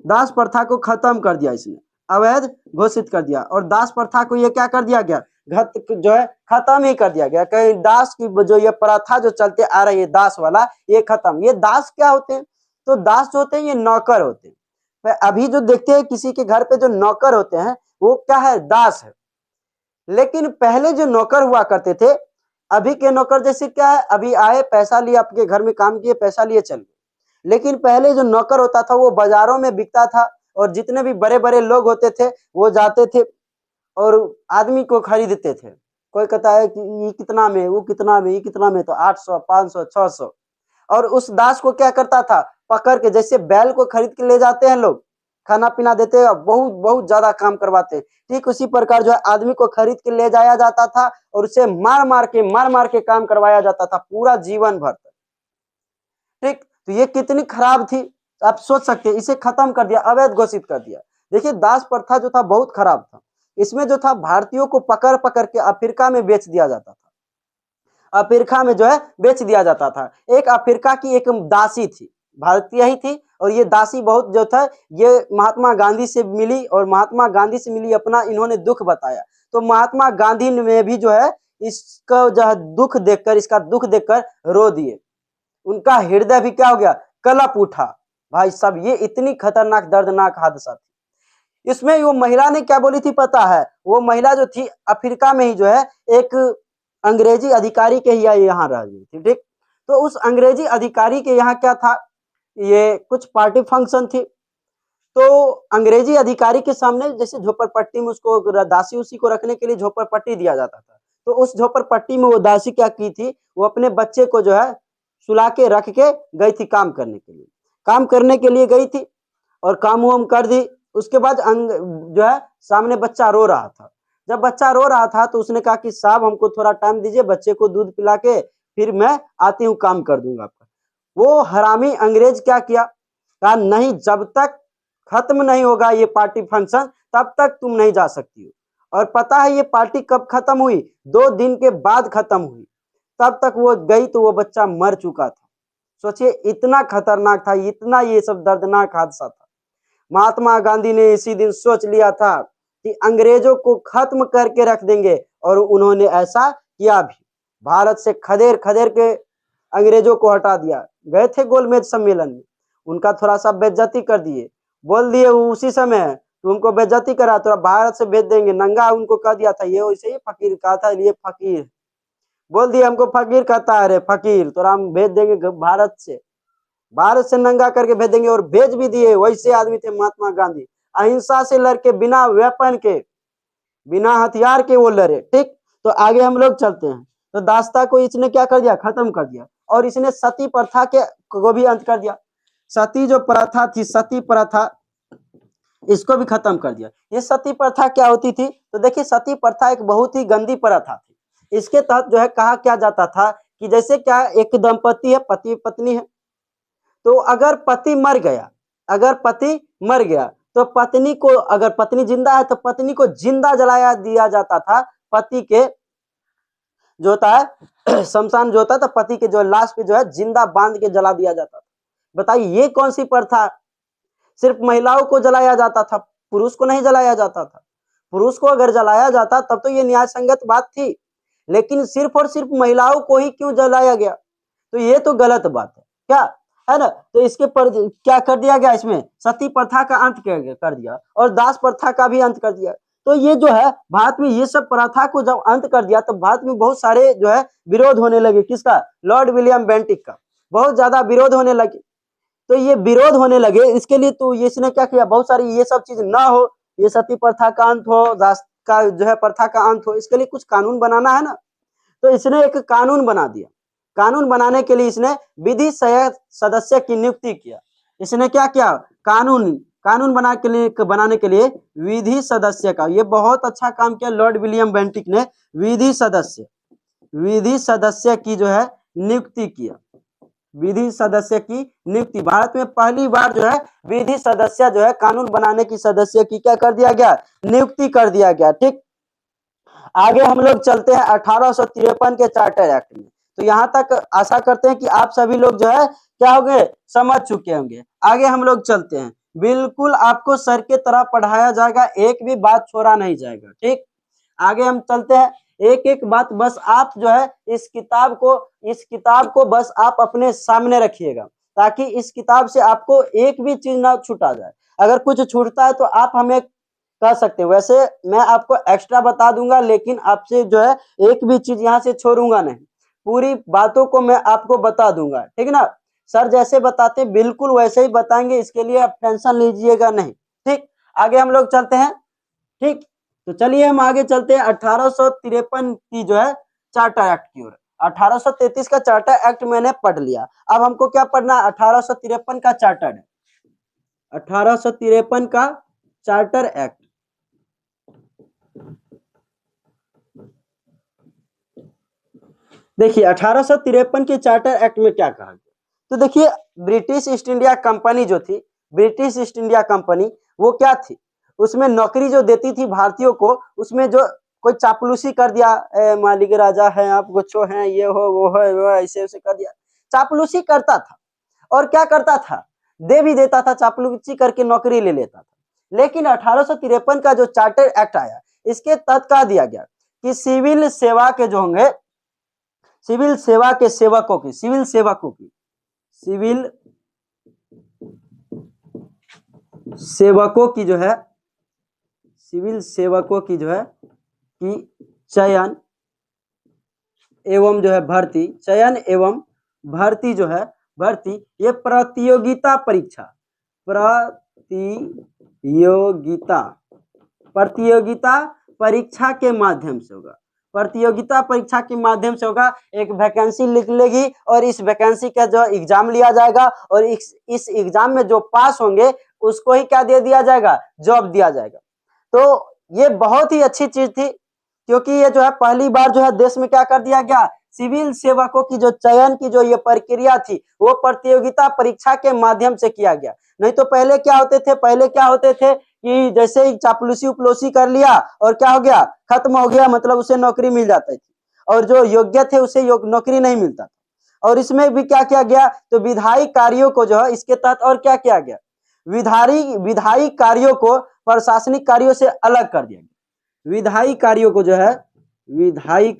दास प्रथा को खत्म कर दिया इसने, अवैध घोषित कर दिया। और दास प्रथा को ये क्या कर दिया गया, जो है खत्म ही कर दिया गया। कहीं दास की जो ये प्रथा जो चलते आ रही है दास वाला, ये खत्म। ये दास क्या होते हैं, तो दास जो होते हैं ये नौकर होते हैं। अभी जो देखते हैं किसी के घर पे जो नौकर होते हैं वो क्या है, दास है। लेकिन पहले जो नौकर हुआ करते थे, अभी के नौकर जैसे क्या है, अभी आए पैसा लिए, आपके घर में काम किए, पैसा लिए चल गए। लेकिन पहले जो नौकर होता था वो बाजारों में बिकता था, और जितने भी बड़े बड़े लोग होते थे वो जाते थे और आदमी को खरीदते थे। कोई कहता है कि ये कितना में, वो कितना में, ये कितना में, तो 800, 500, 600। और उस दास को क्या करता था, पकड़ के, जैसे बैल को खरीद के ले जाते हैं लोग, खाना पीना देते हैं, बहुत बहुत ज्यादा काम करवाते हैं, ठीक उसी प्रकार जो है आदमी को खरीद के ले जाया जाता था और उसे मार मार के काम करवाया जाता था पूरा जीवन भर। ठीक, तो ये कितनी खराब थी आप सोच सकते हैं। इसे खत्म कर दिया, अवैध घोषित कर दिया। देखिए दास प्रथा जो था बहुत खराब था। इसमें जो था भारतीयों को पकड़ पकड़ के अफ्रीका में बेच दिया जाता था, अफ्रीका में जो है बेच दिया जाता था। एक अफ्रीका की एक दासी थी, भारतीय ही थी, और ये दासी बहुत जो था ये महात्मा गांधी से मिली, और महात्मा गांधी से मिली अपना इन्होंने दुख बताया। तो महात्मा गांधी ने भी जो है इसका जो है दुख देखकर, इसका दुख देखकर रो दिए। उनका हृदय भी क्या हो गया, कलप उठा। भाई साहब ये इतनी खतरनाक दर्दनाक हादसा थी। इसमें वो महिला ने क्या बोली थी पता है, वो महिला जो थी अफ्रीका में ही जो है एक अंग्रेजी अधिकारी के यहाँ रह गई थी। ठीक, तो उस अंग्रेजी अधिकारी के यहाँ क्या था, ये कुछ पार्टी फंक्शन थी। तो अंग्रेजी अधिकारी के सामने जैसे झोपड़पट्टी में उसको दासी उसी को रखने के लिए झोपड़पट्टी दिया जाता था। तो उस झोपड़पट्टी में वो दासी क्या की थी, वो अपने बच्चे को जो है सुला के रख के गई थी काम करने के लिए, काम करने के लिए गई थी और काम वाम कर दी। उसके बाद जो है सामने बच्चा रो रहा था। जब बच्चा रो रहा था तो उसने कहा कि साहब हमको थोड़ा टाइम दीजिए, बच्चे को दूध पिला के फिर मैं आती हूँ, काम कर दूंगा आपका। वो हरामी अंग्रेज क्या किया, कहा नहीं, जब तक खत्म नहीं होगा ये पार्टी फंक्शन तब तक तुम नहीं जा सकती हो। और पता है ये पार्टी कब खत्म हुई, 2 दिन के बाद खत्म हुई। तब तक वो गई तो वो बच्चा मर चुका था। सोचिए इतना खतरनाक था, इतना ये सब दर्दनाक हादसा था। महात्मा गांधी ने इसी दिन सोच लिया था कि अंग्रेजों को खत्म करके रख देंगे, और उन्होंने ऐसा किया भी। भारत से खदेड़ खदेड़ के अंग्रेजों को हटा दिया। गए थे गोलमेज सम्मेलन में, उनका थोड़ा सा बेइज्जती कर दिए, बोल दिए उसी समय तुमको बेइज्जती करा तो भारत से भेज देंगे, नंगा उनको कह दिया था। ये वैसे ही फकीर कहा था, ये फकीर बोल दिए हमको फकीर कहता है, रे फकीर तो हम भेज देंगे भारत से नंगा करके भेज देंगे। और भेज भी दिए। वैसे आदमी थे महात्मा गांधी, अहिंसा से लड़के, बिना वेपन के, बिना हथियार के वो लड़े। ठीक, तो आगे हम लोग चलते हैं। तो दास्ता को इसने क्या कर दिया, खत्म कर दिया। और इसने सती प्रथा के को भी अंत कर दिया। सती जो प्रथा थी, सती प्रथा, इसको भी खत्म कर दिया। ये सती प्रथा क्या होती थी, तो देखिए सती प्रथा एक बहुत ही गंदी प्रथा थी। इसके तहत जो है कहा क्या जाता था कि जैसे क्या एक दंपति है, पति पत्नी है, तो अगर पति मर गया तो पत्नी को, अगर पत्नी जिंदा है तो पत्नी को जिंदा जलाया दिया जाता था। पति के जो होता है शमशान जो होता है, तो पति के जो लाश पे जो है जिंदा बांध के जला दिया जाता था। बताइए ये कौन सी प्रथा, सिर्फ महिलाओं को जलाया जाता था, पुरुष को नहीं जलाया जाता था। पुरुष को अगर जलाया जाता तब तो ये न्याय संगत बात थी, लेकिन सिर्फ और सिर्फ महिलाओं को ही क्यों जलाया गया, तो ये तो गलत बात है। क्या है ना। तो इसके पर क्या कर दिया गया, इसमें सती प्रथा का अंत कर दिया और दास प्रथा का भी अंत कर दिया। तो ये जो है भारत में ये सब प्रथा को जब अंत कर दिया तो भारत में बहुत सारे जो है विरोध होने लगे, किसका, लॉर्ड विलियम बेंटिक का, बहुत ज्यादा विरोध होने लगे। तो ये विरोध होने लगे, इसके लिए तो इसने क्या किया, बहुत सारी ये सब चीज ना हो, ये सती प्रथा का अंत हो, दास का जो है प्रथा का अंत हो, इसके लिए कुछ कानून बनाना है ना। तो इसने एक कानून बना दिया। कानून बनाने के लिए इसने विधि सदस्य की नियुक्ति किया। इसने क्या किया, कानून बनाने के लिए विधि सदस्य का, ये बहुत अच्छा काम किया लॉर्ड विलियम बेंटिक ने, विधि सदस्य की जो है नियुक्ति किया। विधि सदस्य की नियुक्ति, भारत में पहली बार जो है विधि सदस्य जो है कानून बनाने की सदस्य की क्या कर दिया गया, नियुक्ति कर दिया गया। ठीक, आगे हम लोग चलते हैं 1853 के चार्टर एक्ट में। तो यहाँ तक आशा करते हैं कि आप सभी लोग जो है क्या होंगे, समझ चुके होंगे। आगे हम लोग चलते हैं, बिल्कुल आपको सर के तरह पढ़ाया जाएगा, एक भी बात छोड़ा नहीं जाएगा। ठीक, आगे हम चलते हैं, एक एक बात बस आप जो है इस किताब को बस आप अपने सामने रखिएगा, ताकि इस किताब से आपको एक भी चीज ना छूटा जाए। अगर कुछ छूटता है तो आप हमें कह सकते हैं, वैसे मैं आपको एक्स्ट्रा बता दूंगा, लेकिन आपसे जो है एक भी चीज यहाँ से छोड़ूंगा नहीं, पूरी बातों को मैं आपको बता दूंगा। ठीक ना, सर जैसे बताते बिल्कुल वैसे ही बताएंगे, इसके लिए आप टेंशन लीजिएगा नहीं। ठीक, आगे हम लोग चलते हैं। ठीक, तो चलिए हम आगे चलते हैं 1853 की जो है चार्टर एक्ट की ओर। 1833 का चार्टर एक्ट मैंने पढ़ लिया, अब हमको क्या पढ़ना है, 1853 का चार्टर एक्ट। 1853 का चार्टर एक्ट, देखिए 1853 के चार्टर एक्ट में क्या कहा गया। तो देखिए ब्रिटिश ईस्ट इंडिया कंपनी जो थी, ब्रिटिश ईस्ट इंडिया कंपनी वो क्या थी, उसमें नौकरी जो देती थी भारतीयों को, उसमें जो कोई चापलूसी कर दिया, मालिक राजा है आप गुच्छो हैं, ये हो वो है वो ऐसे ऐसे कर दिया, चापलूसी करता था। और क्या करता था, दे भी देता था, चापलूसी करके नौकरी ले लेता था। लेकिन 1853 का जो चार्टर एक्ट आया, इसके तहत कहा दिया गया कि सिविल सेवा के जो होंगे, सिविल सेवा के सेवकों की, सिविल सेवकों की जो है कि चयन एवं जो है भर्ती, चयन एवं भर्ती जो है, भर्ती ये प्रतियोगिता परीक्षा के माध्यम से होगा, प्रतियोगिता परीक्षा के माध्यम से होगा। एक वैकेंसी लिख लेगी और इस वैकेंसी का जो एग्जाम लिया जाएगा, और इस एग्जाम में जो पास होंगे उसको ही क्या दे दिया जाएगा, जॉब दिया जाएगा। तो ये बहुत ही अच्छी चीज थी, क्योंकि ये जो है पहली बार जो है देश में क्या कर दिया गया, सिविल सेवकों की जो चयन की जो ये प्रक्रिया थी वो प्रतियोगिता परीक्षा के माध्यम से किया गया। नहीं तो पहले क्या होते थे कि जैसे ही चापलूसी उपलूसी कर लिया और क्या हो गया, खत्म हो गया, मतलब उसे नौकरी मिल जाती थी, और जो योग्य थे उसे नौकरी नहीं मिलता था। और इसमें भी क्या किया गया, तो विधायी कार्यों को जो है इसके तहत और क्या किया गया, विधायी कार्यों को प्रशासनिक कार्यों से अलग कर दिया गया। विधायी कार्यों को जो है, विधायी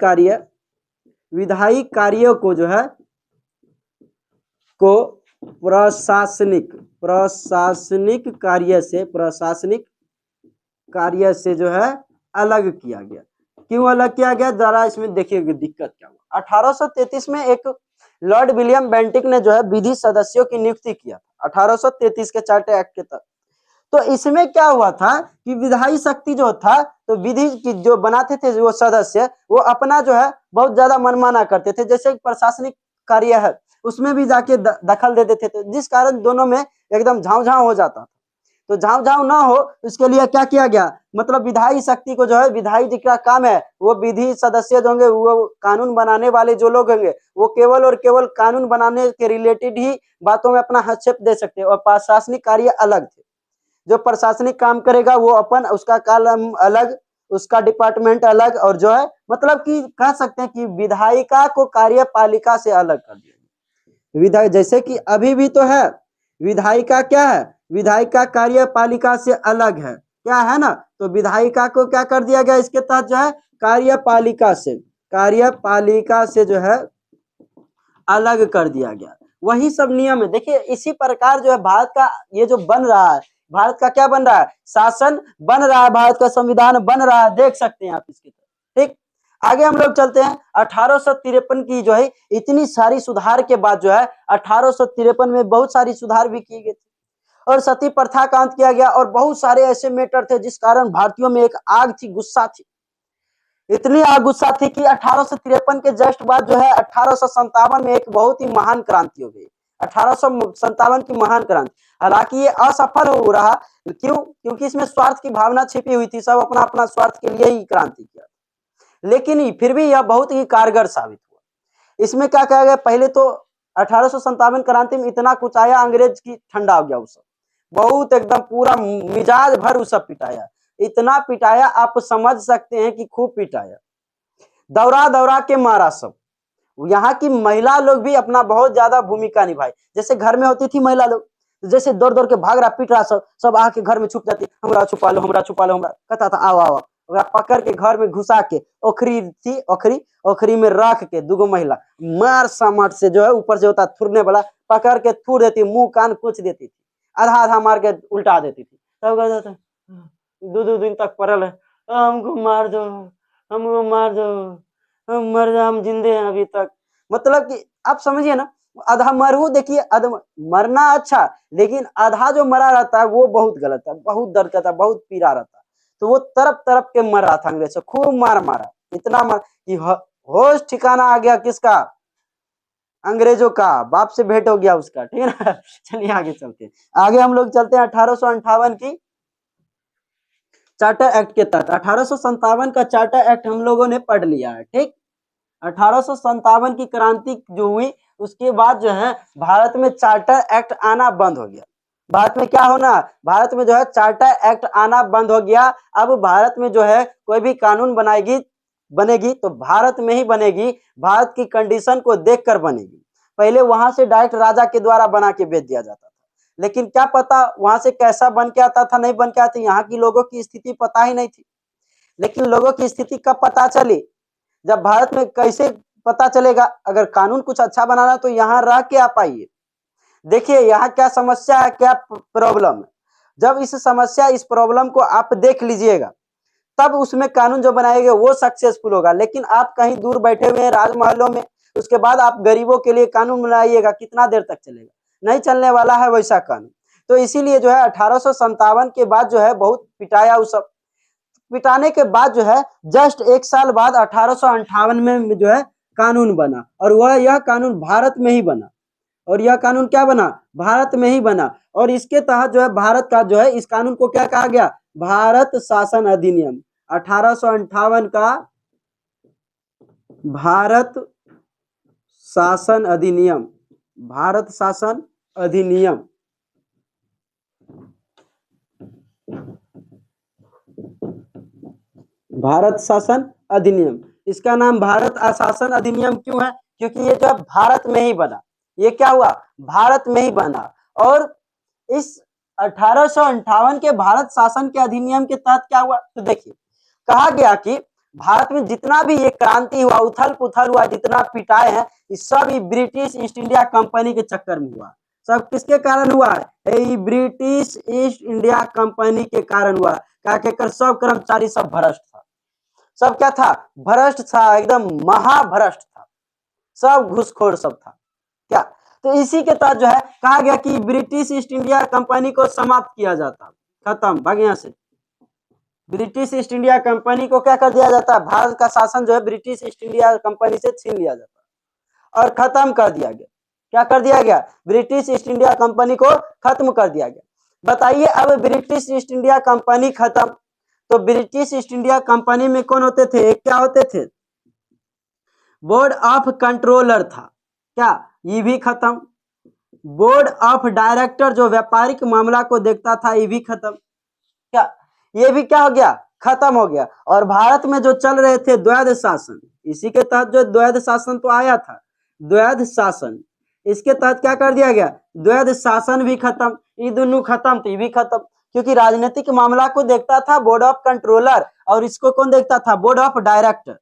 कार्यों को जो है को प्रशासनिक कार्य से जो है अलग किया गया। क्यों अलग किया गया, जरा इसमें देखिए दिक्कत क्या हुआ। 1833 में एक लॉर्ड विलियम बेंटिक ने जो है विधि सदस्यों की नियुक्ति किया 1833 के चार्टर एक्ट के तहत। तो इसमें क्या हुआ था कि विधायी शक्ति जो था, तो विधि की जो बनाते थे वो सदस्य, वो अपना जो है बहुत ज्यादा मनमाना करते थे, जैसे प्रशासनिक कार्य है उसमें भी जाके दखल दे देते थे, जिस कारण दोनों में एकदम झांव हो जाता था। तो झांव ना हो इसके लिए क्या किया गया, मतलब विधायी शक्ति को जो है, विधायी जिसका काम है वो विधि सदस्य जो होंगे, वो कानून बनाने वाले जो लोग होंगे, वो केवल और केवल कानून बनाने के रिलेटेड ही बातों में अपना हस्तक्षेप दे सकते हैं, और प्रशासनिक कार्य अलग थे। जो प्रशासनिक काम करेगा वो अपन उसका कॉलम अलग, उसका डिपार्टमेंट अलग, और जो है मतलब कि कह सकते हैं कि विधायिका को कार्यपालिका से अलग कर दिया। विधायक जैसे कि अभी भी तो है, विधायिका क्या है, विधायिका कार्यपालिका से अलग है, क्या है ना। तो विधायिका को क्या कर दिया गया, इसके तहत जो है कार्यपालिका से जो है अलग कर दिया गया। वही सब नियम है। देखिए इसी प्रकार जो है भारत का ये जो बन रहा है, भारत का क्या बन रहा है, शासन बन रहा है, भारत का संविधान बन रहा है, देख सकते हैं आप इसकी तरफ। ठीक, आगे हम लोग चलते हैं। 1853 की जो है इतनी सारी सुधार के बाद जो है 1853 में बहुत सारी सुधार भी किए गए थे और सती प्रथा का अंत किया गया और बहुत सारे ऐसे मैटर थे जिस कारण भारतीयों में एक आग थी, गुस्सा थी, इतनी आग गुस्सा थी कि 1853 के जस्ट बाद जो है 1857 में एक बहुत ही महान क्रांति हो गई। 1857 की महान क्रांति, हालांकि ये असफल हो रहा, क्यों, क्योंकि इसमें स्वार्थ की भावना छिपी हुई थी, सब अपना अपना स्वार्थ के लिए ही क्रांति किया, लेकिन फिर भी यह बहुत ही कारगर साबित हुआ। इसमें क्या कहा गया, पहले तो 1857 क्रांति में इतना कुछ आया, अंग्रेज की ठंडा हो गया, उस बहुत एकदम पूरा मिजाज भर उस पिटाया, इतना पिटाया आप समझ सकते हैं कि खूब पिटाया, दौरा दौरा के मारा सब। यहाँ की महिला लोग भी अपना बहुत ज्यादा भूमिका निभाई, जैसे घर में होती थी महिला लोग, जैसे दौड़ दौड़ के भाग रहा पीट रहा, सब आके घर में छुप जाती, हमरा छुपा लो, हमरा छुपा लो, हमरा कहता था आओ आओ, पकड़ के घर में घुसा के ओखरी थी, ओखरी में रख के दूगो महिला मार समाट से जो है ऊपर से होता थुरने वाला पकड़ के थूर देती, मुंह कान कुछ देती थी, आधा आधा मार के उल्टा देती थी, तब कहता था दो दिन तक पड़ल है, हमको मार दो, हमको मार दो, हम मर जा, हम जिंदे हैं अभी तक। मतलब कि आप समझिए ना, आधा मरहू, देखिए मरना अच्छा, लेकिन आधा जो मरा रहता है वो बहुत गलत है, बहुत दर्द करता है, बहुत पीड़ा रहता है, तो वो तरफ तरफ के मर रहा था अंग्रेज से, खूब मार मारा, इतना मार कि होश ठिकाना आ गया, किसका, अंग्रेजों का, बाप से भेंट हो गया उसका, ठीक है ना। चलिए आगे चलते हैं, आगे हम लोग चलते हैं 1858 की चार्टर एक्ट के तहत। 1857 का चार्टर एक्ट हम लोगों ने पढ़ लिया है, ठीक। 1857 की क्रांति जो हुई उसके बाद जो है भारत में चार्टर एक्ट आना बंद हो गया। भारत में क्या होना, भारत में जो है चार्टर एक्ट आना बंद हो गया। अब भारत में जो है कोई भी कानून बनेगी तो भारत में ही बनेगी, भारत की कंडीशन को देखकर बनेगी। पहले वहां से डायरेक्ट राजा के द्वारा बना के भेज दिया जाता था, लेकिन क्या पता वहां से कैसा बन के आता था, नहीं बन के आता, यहाँ की लोगों की स्थिति पता ही नहीं थी। लेकिन लोगों की स्थिति कब पता चली, जब भारत में, कैसे पता चलेगा, अगर कानून कुछ अच्छा बनाना तो यहाँ रह के आ पाइए। देखिए यहाँ क्या समस्या है, क्या प्रॉब्लम है, जब इस समस्या, इस प्रॉब्लम को आप देख लीजिएगा तब उसमें कानून जो बनाएंगे वो सक्सेसफुल होगा। लेकिन आप कहीं दूर बैठे हुए हैं राजमहलों में, उसके बाद आप गरीबों के लिए कानून बनाइएगा, कितना देर तक चलेगा, नहीं चलने वाला है वैसा कानून। तो इसीलिए जो है 1857 के बाद जो है बहुत पिटाया, उस सब पिटाने के बाद जो है जस्ट एक साल बाद 1858 में जो है कानून बना, और वह यह कानून भारत में ही बना, और यह कानून क्या बना, भारत में ही बना। और इसके तहत जो है भारत का जो है, इस कानून को क्या कहा गया, भारत शासन अधिनियम। 1858 का भारत शासन अधिनियम, भारत शासन अधिनियम, भारत शासन अधिनियम। इसका नाम भारत शासन अधिनियम क्यों है, क्योंकि ये जो भारत में ही बना, ये क्या हुआ, भारत में ही बना। और इस 1858 के भारत शासन के अधिनियम के तहत क्या हुआ, तो देखिए कहा गया कि भारत में जितना भी ये क्रांति हुआ, उथल पुथल हुआ, जितना पिटाए हैं, इस सब ब्रिटिश ईस्ट इंडिया कंपनी के चक्कर में हुआ। सब किसके कारण हुआ है, ब्रिटिश ईस्ट इंडिया कंपनी के कारण हुआ। क्या कहकर सब कर्मचारी सब भ्रष्ट था, सब क्या था, भ्रष्ट था, एकदम महाभ्रष्ट था, सब घूसखोर सब था क्या। तो इसी के तहत जो है कहा गया कि ब्रिटिश ईस्ट इंडिया कंपनी को समाप्त किया जाता, खत्म, भाग यहाँ से। ब्रिटिश ईस्ट इंडिया कंपनी को क्या कर दिया जाता है, भारत का शासन जो है ब्रिटिश ईस्ट इंडिया कंपनी से छीन लिया जाता और खत्म कर दिया गया। क्या कर दिया गया, ब्रिटिश ईस्ट इंडिया कंपनी को खत्म कर दिया गया। बताइए अब ब्रिटिश ईस्ट इंडिया कंपनी खत्म, तो ब्रिटिश ईस्ट इंडिया कंपनी में कौन होते थे, क्या होते थे, बोर्ड ऑफ कंट्रोलर था, क्या ये भी खत्म। बोर्ड ऑफ डायरेक्टर जो व्यापारिक मामला को देखता था, ये भी खत्म, क्या ये भी क्या हो गया, खत्म हो गया। और भारत में जो चल रहे थे द्वैध शासन, इसी के तहत जो द्वैध शासन तो आया था, द्वैध शासन, इसके तहत क्या कर दिया गया, द्वैध शासन भी खत्म, ये दोनों खत्म तो ये भी खत्म, क्योंकि राजनीतिक मामला को देखता था बोर्ड ऑफ कंट्रोलर और इसको कौन देखता था, बोर्ड ऑफ डायरेक्टर,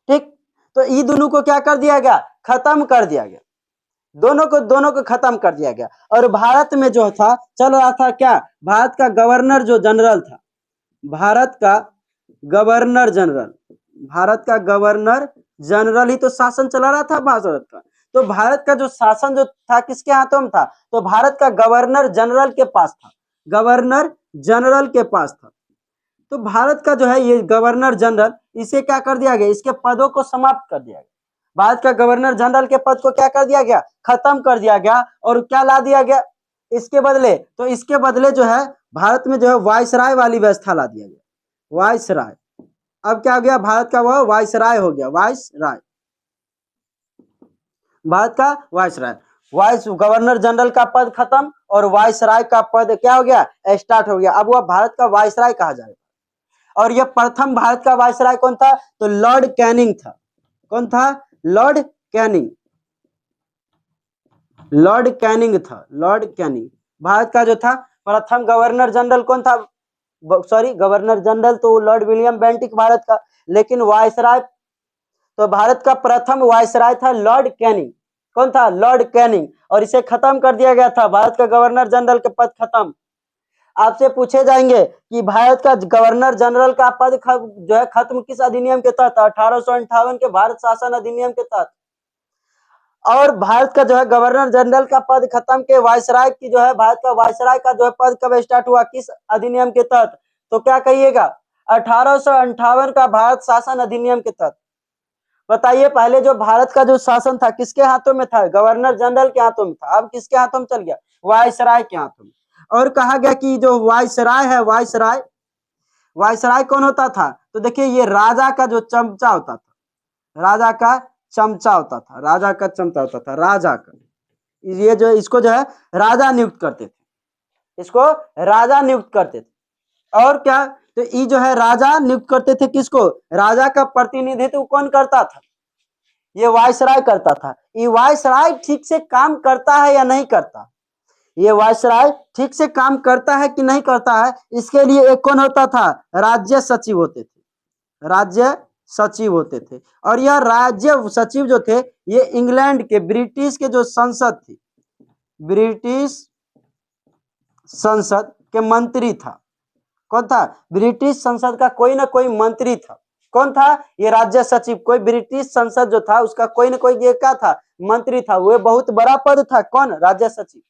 ठीक। तो ये दोनों को क्या कर दिया गया, खत्म कर दिया गया। दोनों को खत्म कर दिया गया। और भारत में जो था चल रहा था क्या, भारत का गवर्नर जो जनरल था, भारत का गवर्नर जनरल, भारत का गवर्नर जनरल ही तो शासन चला रहा था भारत का। तो भारत का जो शासन जो था किसके हाथों में था, तो भारत का गवर्नर जनरल के पास था, गवर्नर जनरल के पास था। तो भारत का जो है ये गवर्नर जनरल, इसे क्या कर दिया गया, इसके पदों को समाप्त कर दिया गया। भारत का गवर्नर जनरल के पद को क्या कर दिया गया, खत्म कर दिया गया। और क्या ला दिया गया इसके बदले, तो इसके बदले जो है भारत में जो है वायसराय वाली व्यवस्था ला दिया गया, वायसराय। अब क्या हो गया, भारत का वह वायसराय हो गया, वायसराय, भारत का वायसराय। वाइस गवर्नर जनरल का पद खत्म और वायसराय का पद क्या हो गया, स्टार्ट हो गया। अब वह भारत का वायसराय कहा जाएगा। और यह प्रथम भारत का वायसराय कौन था, तो लॉर्ड कैनिंग था। कौन था, लॉर्ड कैनिंग, लॉर्ड कैनिंग था, लॉर्ड कैनिंग। भारत का जो था प्रथम गवर्नर जनरल कौन था, सॉरी गवर्नर जनरल तो लॉर्ड विलियम बेंटिक भारत का, लेकिन वायसराय, तो भारत का प्रथम वायसराय था लॉर्ड कैनिंग। कौन था, लॉर्ड कैनिंग। और इसे खत्म कर दिया गया था, भारत का गवर्नर जनरल के पद खत्म। आपसे पूछे जाएंगे कि भारत का गवर्नर जनरल का पद जो है खत्म किस अधिनियम के तहत, 1858 के भारत शासन अधिनियम के तहत। और भारत का जो है गवर्नर जनरल का पद खत्म के वायसराय की जो है, भारत का वायसराय का जो है पद कब स्टार्ट हुआ, किस अधिनियम के तहत, तो क्या कहिएगा, 1858 का भारत शासन अधिनियम के तहत। बताइए पहले जो भारत का जो शासन था किसके हाथों में था, गवर्नर जनरल के हाथों में था, अब किसके हाथों में चल गया, वायसराय के हाथों में। और कहा गया कि जो वायसराय है, वायसराय, वायसराय कौन होता था, तो देखिए ये राजा का जो चमचा होता था, राजा का चमचा होता था, राजा का चमचा होता था, राजा का, ये जो इसको जो है राजा नियुक्त करते थे, इसको राजा नियुक्त करते थे। और क्या, तो ये जो है राजा नियुक्त करते थे किसको, राजा का प्रतिनिधित्व कौन करता था, ये वायसराय करता था। ये वायसराय ठीक से काम करता है या नहीं करता, ये वायसराय ठीक से काम करता है कि नहीं करता है, इसके लिए एक कौन होता था, राज्य सचिव होते थे, राज्य सचिव होते थे। और यह राज्य सचिव जो थे ये इंग्लैंड के, ब्रिटिश के जो संसद थी, ब्रिटिश संसद के मंत्री था। कौन था, ब्रिटिश संसद का कोई ना कोई मंत्री था। कौन था, ये राज्य सचिव, कोई ब्रिटिश संसद जो था उसका कोई ना कोई ये क्या था, मंत्री था, वो बहुत बड़ा पद था, कौन, राज्य सचिव।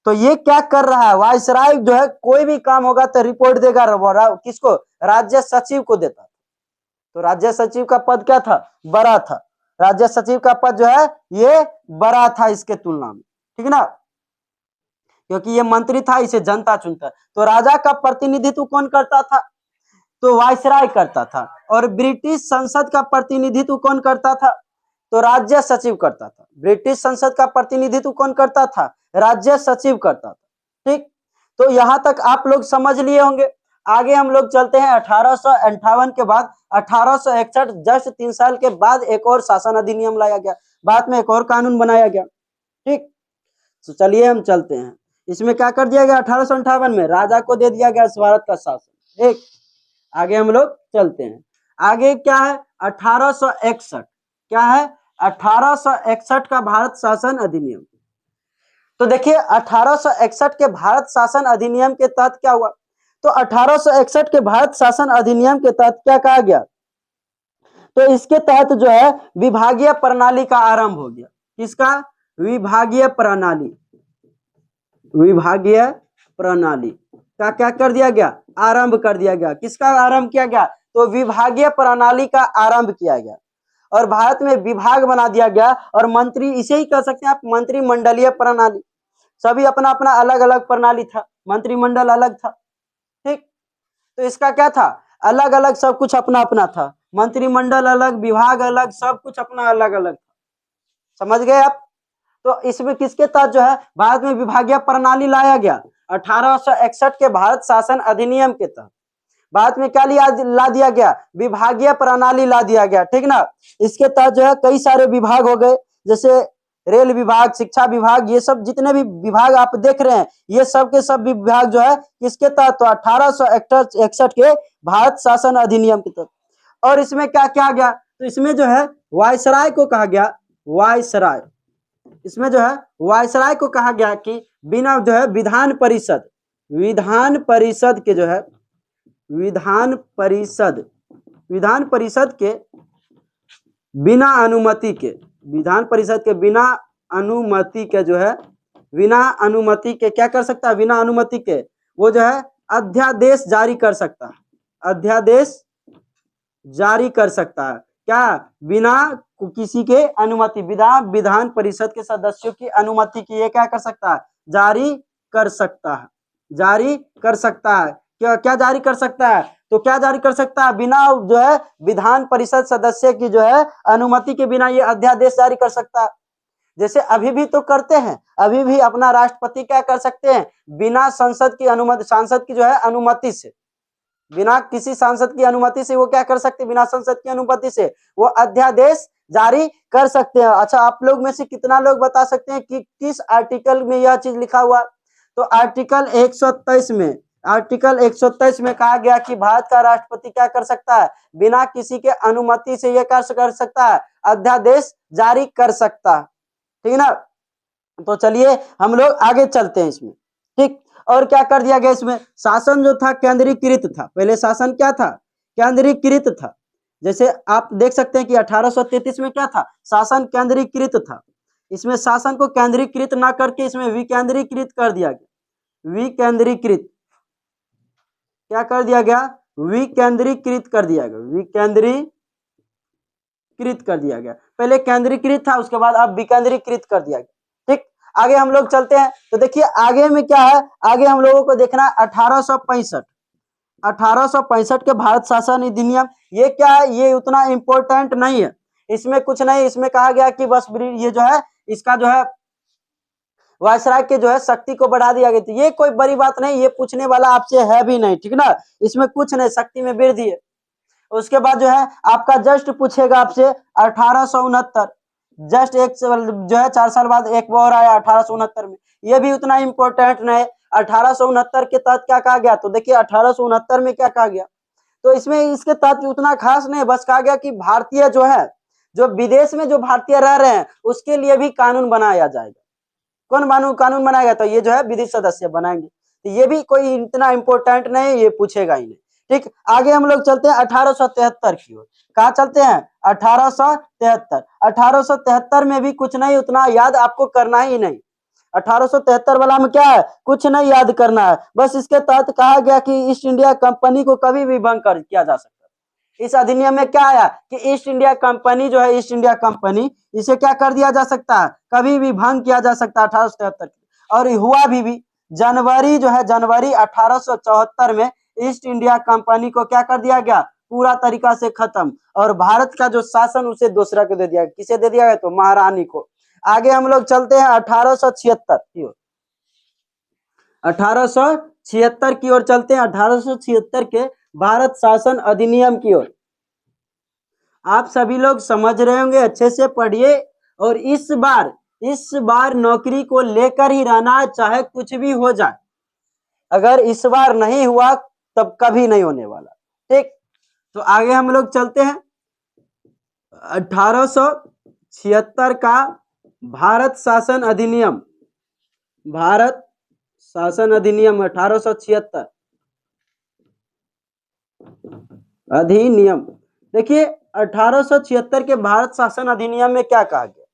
तो ये क्या कर रहा है, वायसराय जो है कोई भी काम होगा तो रिपोर्ट देगा किसको, राज्य सचिव को देता। तो राज्य सचिव का पद क्या था, बड़ा था, राज्य सचिव का पद जो है ये बड़ा था इसके तुलना में, ठीक ना, क्योंकि ये मंत्री था, इसे जनता चुनता। तो राजा का प्रतिनिधित्व कौन करता था, तो वायसराय करता था। और ब्रिटिश संसद का प्रतिनिधित्व कौन करता था, तो राज्य सचिव करता था। ब्रिटिश संसद का प्रतिनिधित्व कौन करता था, राज्य सचिव करता था। ठीक, तो यहां तक आप लोग समझ लिए होंगे। आगे हम लोग चलते हैं 1858 के बाद 1861, जस्ट 3 साल के बाद एक और शासन अधिनियम लाया गया, बाद में एक और कानून बनाया गया। ठीक, तो चलिए हम चलते हैं। इसमें क्या कर दिया गया 1858 में, राजा को दे दिया गया भारत का शासन। एक आगे हम लोग चलते हैं। आगे क्या है 1861, क्या है 1861 का भारत शासन अधिनियम। तो देखिए 1861 के भारत शासन अधिनियम के तहत क्या हुआ, तो 1861 के भारत शासन अधिनियम के तहत क्या कहा गया, तो इसके तहत जो है विभागीय प्रणाली का आरंभ हो गया। किसका, विभागीय प्रणाली, विभागीय प्रणाली का क्या कर दिया गया, आरंभ कर दिया गया। किसका आरंभ किया गया, तो विभागीय प्रणाली का आरंभ किया गया। और भारत में विभाग बना दिया गया, और मंत्री, इसे ही कह सकते हैं आप मंत्रिमंडलीय प्रणाली। सभी अपना अपना अलग अलग प्रणाली था, मंत्रिमंडल अलग था। ठीक, तो इसका क्या था, अलग अलग सब कुछ अपना अपना था, मंत्रिमंडल अलग, विभाग अलग, सब कुछ अपना अलग अलग था। समझ गए आप। तो इसमें किसके तहत जो है भारत में विभागीय प्रणाली लाया गया, 1861 के भारत शासन अधिनियम के तहत भारत में क्या ला दिया गया, विभागीय प्रणाली ला दिया गया। ठीक ना, इसके तहत जो है कई सारे विभाग हो गए, जैसे रेल विभाग, शिक्षा विभाग, ये सब जितने भी विभाग आप देख रहे हैं, ये सब के सब विभाग जो है किसके तहत, तो 1861 के भारत शासन अधिनियम के तहत। और इसमें क्या किया गया, तो इसमें जो है वायसराय को कहा गया, वायसराय, इसमें जो है वायसराय को कहा गया कि बिना जो है विधान परिषद के जो है विधान परिषद के बिना अनुमति के जो है बिना अनुमति के क्या कर सकता है, बिना अनुमति के वो जो है अध्यादेश जारी कर सकता है, क्या, बिना किसी के अनुमति, बिना विधान परिषद के सदस्यों की अनुमति की ये क्या कर सकता है, जारी कर सकता है। क्या जारी कर सकता है, तो क्या जारी कर सकता है, बिना जो है विधान परिषद सदस्य की जो है अनुमति के बिना ये अध्यादेश जारी कर सकता है। जैसे अभी भी तो करते हैं, अभी भी अपना राष्ट्रपति क्या कर सकते हैं, बिना सांसद की जो है अनुमति से, बिना किसी सांसद की अनुमति से वो क्या कर सकते हैं, बिना संसद की अनुमति से वो अध्यादेश जारी कर सकते हैं। अच्छा, आप लोग में से कितना लोग बता सकते हैं कि किस आर्टिकल में यह चीज लिखा हुआ, तो आर्टिकल 127 में कहा गया कि भारत का राष्ट्रपति क्या कर सकता है, बिना किसी के अनुमति से यह कर सकता है, अध्यादेश जारी कर सकता है। ठीक है ना, तो चलिए हम लोग आगे चलते हैं इसमें। ठीक, और क्या कर दिया गया इसमें, शासन जो था केंद्रीकृत था। पहले शासन क्या था, केंद्रीकृत था। जैसे आप देख सकते हैं कि 1833 में क्या था, शासन केंद्रीकृत था। इसमें शासन को केंद्रीकृत ना करके इसमें विकेंद्रीकृत कर दिया गया। विकेंद्रीकृत क्या कर दिया गया, विकेंद्रीकृत कर दिया गया। पहले केंद्रीकृत था, उसके बाद अब विकेंद्रीकृत कर दिया गया। ठीक, आगे हम लोग चलते हैं तो देखिए आगे में क्या है, आगे हम लोगों को देखना है 1865 के भारत शासन अधिनियम। ये क्या है, ये उतना इंपॉर्टेंट नहीं है, इसमें कुछ नहीं, इसमें कहा गया कि बस ये जो है इसका जो है वायसराय के जो है शक्ति को बढ़ा दिया गया। ये कोई बड़ी बात नहीं, ये पूछने वाला आपसे है भी नहीं, ठीक ना, इसमें कुछ नहीं, शक्ति में वृद्धि है। उसके बाद जो है आपका जस्ट पूछेगा आपसे 1869, जस्ट एक जो है 4 साल बाद एक और आया 1869 में, ये भी उतना इंपॉर्टेंट नहीं। 1869 के तहत क्या कहा गया, तो देखिए 1869 में क्या कहा गया, तो इसमें इसके तहत उतना खास नहीं, बस कहा गया कि भारतीय जो है, जो विदेश में जो भारतीय रह रहे हैं उसके लिए भी कानून बनाया जाएगा। कौन कानून बनाएगा, तो ये जो है विदेश सदस्य बनाएंगे। तो ये भी कोई इतना इंपॉर्टेंट नहीं, ये पूछेगा ही नहीं। ठीक, आगे हम लोग चलते हैं 1873 की ओर। कहाँ चलते हैं, 1873 में भी कुछ नहीं, उतना याद आपको करना ही नहीं। 1873 वाला में क्या है, कुछ नहीं याद करना है, बस इसके तहत कहा गया कि ईस्ट इंडिया कंपनी को कभी भी भंग कर किया जा सकता है। इस अधिनियम में क्या आया कि ईस्ट इंडिया कंपनी जो है, ईस्ट इंडिया कंपनी, इसे क्या कर दिया जा सकता है, कभी भी भंग किया जा सकता है 1873। और हुआ भी जनवरी जो है, जनवरी 1874 में ईस्ट इंडिया कंपनी को क्या कर दिया गया, पूरा तरीका से खत्म, और भारत का जो शासन उसे दूसरा को दे दिया। किसे दे दिया गया, तो महारानी को। आगे हम लोग चलते हैं 1876 की ओर। 1876 की ओर चलते हैं, 1876 के भारत शासन अधिनियम की ओर। आप सभी लोग समझ रहे होंगे, अच्छे से पढ़िए, और इस बार नौकरी को लेकर ही रहना, चाहे कुछ भी हो जाए। अगर इस बार नहीं हुआ तब कभी नहीं होने वाला। ठीक, तो आगे हम लोग चलते हैं 1876 का भारत शासन अधिनियम। भारत शासन अधिनियम 1876 अधिनियम। देखिए 1876 के भारत शासन अधिनियम में क्या कहा गया,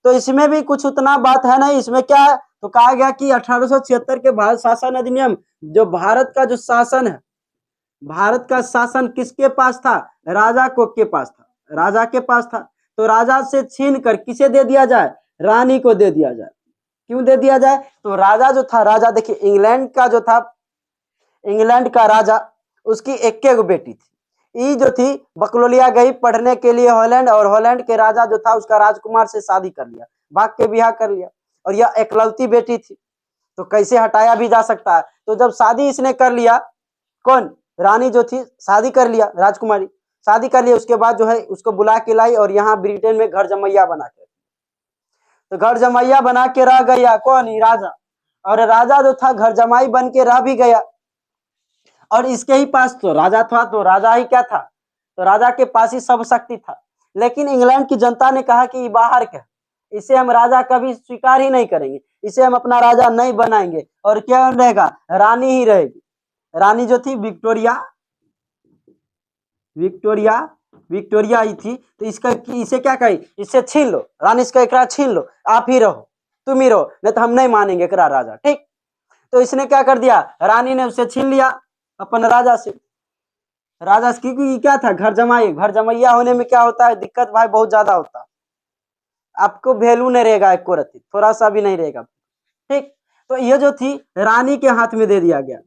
तो इसमें भी कुछ उतना बात है नहीं। इसमें क्या है, तो कहा गया कि 1876 के भारत शासन अधिनियम, जो भारत का जो शासन है, भारत का शासन किसके पास था, राजा को के पास था, राजा के पास था। तो राजा से छीन कर किसे दे दिया जाए, रानी को दे दिया जाए। क्यों दे दिया जाए, तो राजा जो था, राजा देखिए इंग्लैंड का जो था, इंग्लैंड का राजा, उसकी एक बेटी थी, ये जो थी बकलोलिया गई पढ़ने के लिए हॉलैंड, और हॉलैंड के राजा जो था उसका राजकुमार से शादी कर लिया, भाग के ब्याह कर लिया, और यह एकलौती बेटी थी, तो कैसे हटाया भी जा सकता है। तो जब शादी इसने कर लिया, कौन, रानी जो थी शादी कर लिया, राजकुमारी शादी कर लिया, उसके बाद जो है उसको बुला के लाई और यहाँ ब्रिटेन में घर जमैया बना के, तो घर जमैया बना के रह गया कौन, राजा। और राजा जो था घर जमाई बन के रह भी गया, और इसके ही पास तो राजा था, तो राजा ही क्या था, तो राजा के पास ही सब शक्ति था। लेकिन इंग्लैंड की जनता ने कहा कि बाहर क्या, इसे हम राजा कभी स्वीकार ही नहीं करेंगे, इसे हम अपना राजा नहीं बनाएंगे। और क्या रहेगा, रानी ही रहेगी। रानी जो थी विक्टोरिया, विक्टोरिया विक्टोरिया ही थी। तो इसका इसे क्या कही, इससे छीन लो, रानी इसका एकरा छीन लो, आप ही रहो, तुम ही रहो, नहीं तो हम नहीं मानेंगे एकरा राजा। ठीक, तो इसने क्या कर दिया, रानी ने उसे छीन लिया अपन राजा से। राजा से क्योंकि क्या था, घर जमाई, घर जमैया होने में क्या होता है, दिक्कत भाई बहुत ज्यादा होता है। आपको वैल्यू नहीं रहेगा, एक रत्ती थोड़ा सा भी नहीं रहेगा। ठीक, तो ये जो थी रानी के हाथ में दे दिया गया।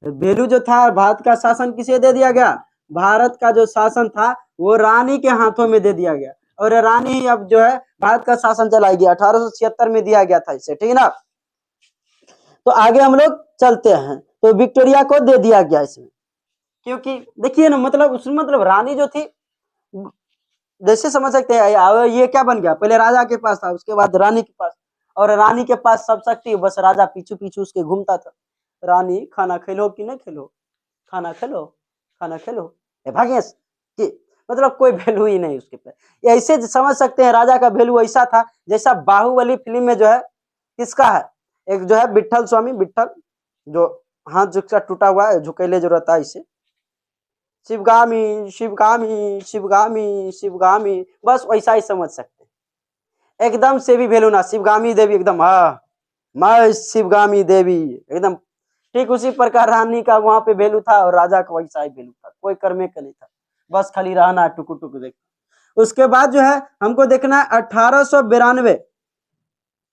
वैल्यू जो था, भारत का शासन किसे दे दिया गया, भारत का जो शासन था वो रानी के हाथों में दे दिया गया। और रानी ही अब जो है भारत का शासन चलाएगी। 1876 में दिया गया था इसे, ठीक है ना। तो आगे हम लोग चलते हैं। तो विक्टोरिया को दे दिया गया इसमें, क्योंकि देखिए ना, मतलब उसमें मतलब रानी जो थी, जैसे समझ सकते हैं ये क्या बन गया, पहले राजा के पास था, उसके बाद रानी के पास, और रानी के पास सब शक्ति, बस राजा पीछू पीछू उसके घूमता था। रानी खाना खेलो कि नहीं खेलो, खाना खेलो, खाना खेलो, भागेश कि मतलब कोई वैल्यू ही नहीं उसके पे। ऐसे समझ सकते हैं राजा का वैल्यू ऐसा था, जैसा बाहुबली फिल्म में जो है किसका है, एक जो है विट्ठल स्वामी, विट्ठल जो हाथ जिसका टूटा हुआ है, झुकेले जो रहता है, इसे शिवगामी शिवगामी शिवगामी शिवगामी, बस वैसा ही समझ सकते हैं। एकदम से भी वैल्यू ना, शिवगामी देवी एकदम, हाँ मैं शिवगामी देवी एकदम। ठीक उसी प्रकार रानी का वहां पे वैल्यू था, और राजा का वैसा ही वैल्यू था, कोई करने का नहीं था, बस खाली रहना टुकु टुकु देख। उसके बाद जो है हमको देखना है 1892,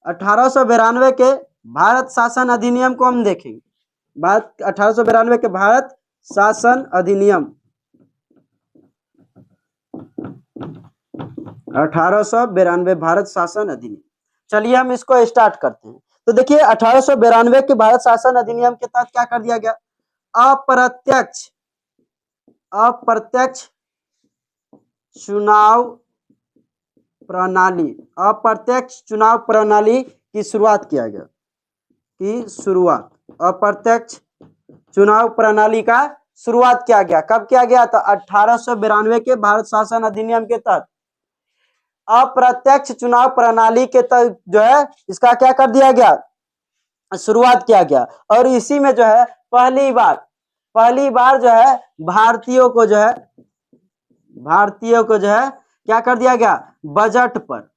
1892 के भारत शासन अधिनियम को हम देखेंगे। भारत 1892 के भारत शासन अधिनियम, 1892 भारत शासन अधिनियम। चलिए हम इसको स्टार्ट करते हैं। तो देखिए 1892 के भारत शासन अधिनियम के तहत क्या कर दिया गया, अप्रत्यक्ष अप्रत्यक्ष चुनाव प्रणाली, अप्रत्यक्ष चुनाव प्रणाली की शुरुआत किया गया, की शुरुआत, अप्रत्यक्ष चुनाव प्रणाली का शुरुआत किया गया। कब किया गया, तो 1892 के भारत शासन अधिनियम के तहत अप्रत्यक्ष चुनाव प्रणाली के तहत जो है इसका क्या कर दिया गया, शुरुआत किया गया। और इसी में जो है पहली बार जो है भारतीयों को जो है क्या कर दिया गया, बजट पर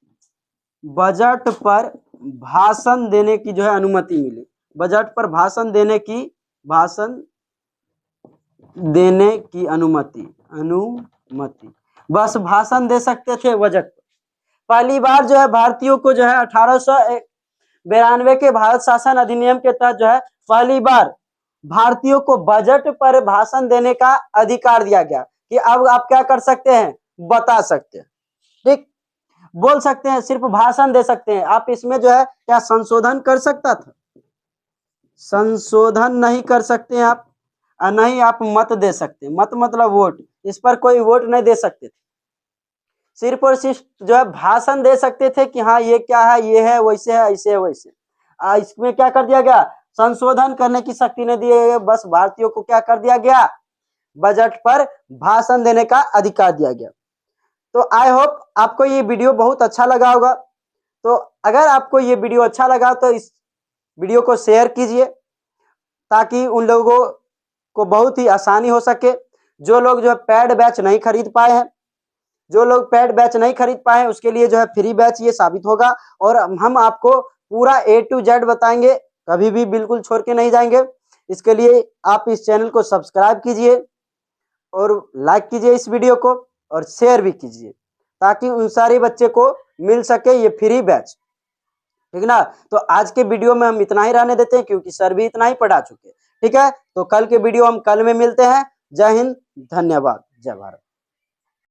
भाषण देने की जो है अनुमति मिली, बजट पर भाषण देने की अनुमति, बस भाषण दे सकते थे बजट पर। पहली बार जो है भारतीयों को जो है 1892 के भारत शासन अधिनियम के तहत जो है पहली बार भारतीयों को बजट पर भाषण देने का अधिकार दिया गया, कि अब आप क्या कर सकते हैं, बता सकते हैं, ठीक, बोल सकते हैं, सिर्फ भाषण दे सकते हैं आप। इसमें जो है क्या संशोधन कर सकता था, संशोधन नहीं कर सकते हैं आप, और नहीं आप मत दे सकते, मत मतलब वोट, इस पर कोई वोट नहीं दे सकते थे, सिर्फ और सिर्फ जो है भाषण दे सकते थे कि हाँ ये क्या है, ये है, वैसे है, ऐसे है, वैसे। इसमें क्या कर दिया गया, संशोधन करने की शक्ति नहीं दी गई, बस भारतीयों को क्या कर दिया गया, बजट पर भाषण देने का अधिकार दिया गया। तो आई होप आपको ये वीडियो बहुत अच्छा लगा होगा। तो अगर आपको ये वीडियो अच्छा लगा तो इस वीडियो को शेयर कीजिए, ताकि उन लोगों को बहुत ही आसानी हो सके। जो लोग जो है पेड बैच नहीं खरीद पाए हैं, उसके लिए जो है फ्री बैच ये साबित होगा, और हम आपको पूरा A to Z बताएंगे, कभी भी बिल्कुल छोड़ के नहीं जाएंगे। इसके लिए आप इस चैनल को सब्सक्राइब कीजिए, और लाइक कीजिए इस वीडियो को, और शेयर भी कीजिए, ताकि उन सारे बच्चे को मिल सके ये फ्री बैच, ठीक ना। तो आज के वीडियो में हम इतना ही रहने देते हैं, क्योंकि सर भी इतना ही पढ़ा चुके हैं, ठीक है। तो कल के वीडियो हम कल में मिलते हैं। जय हिंद, धन्यवाद, जय भारत।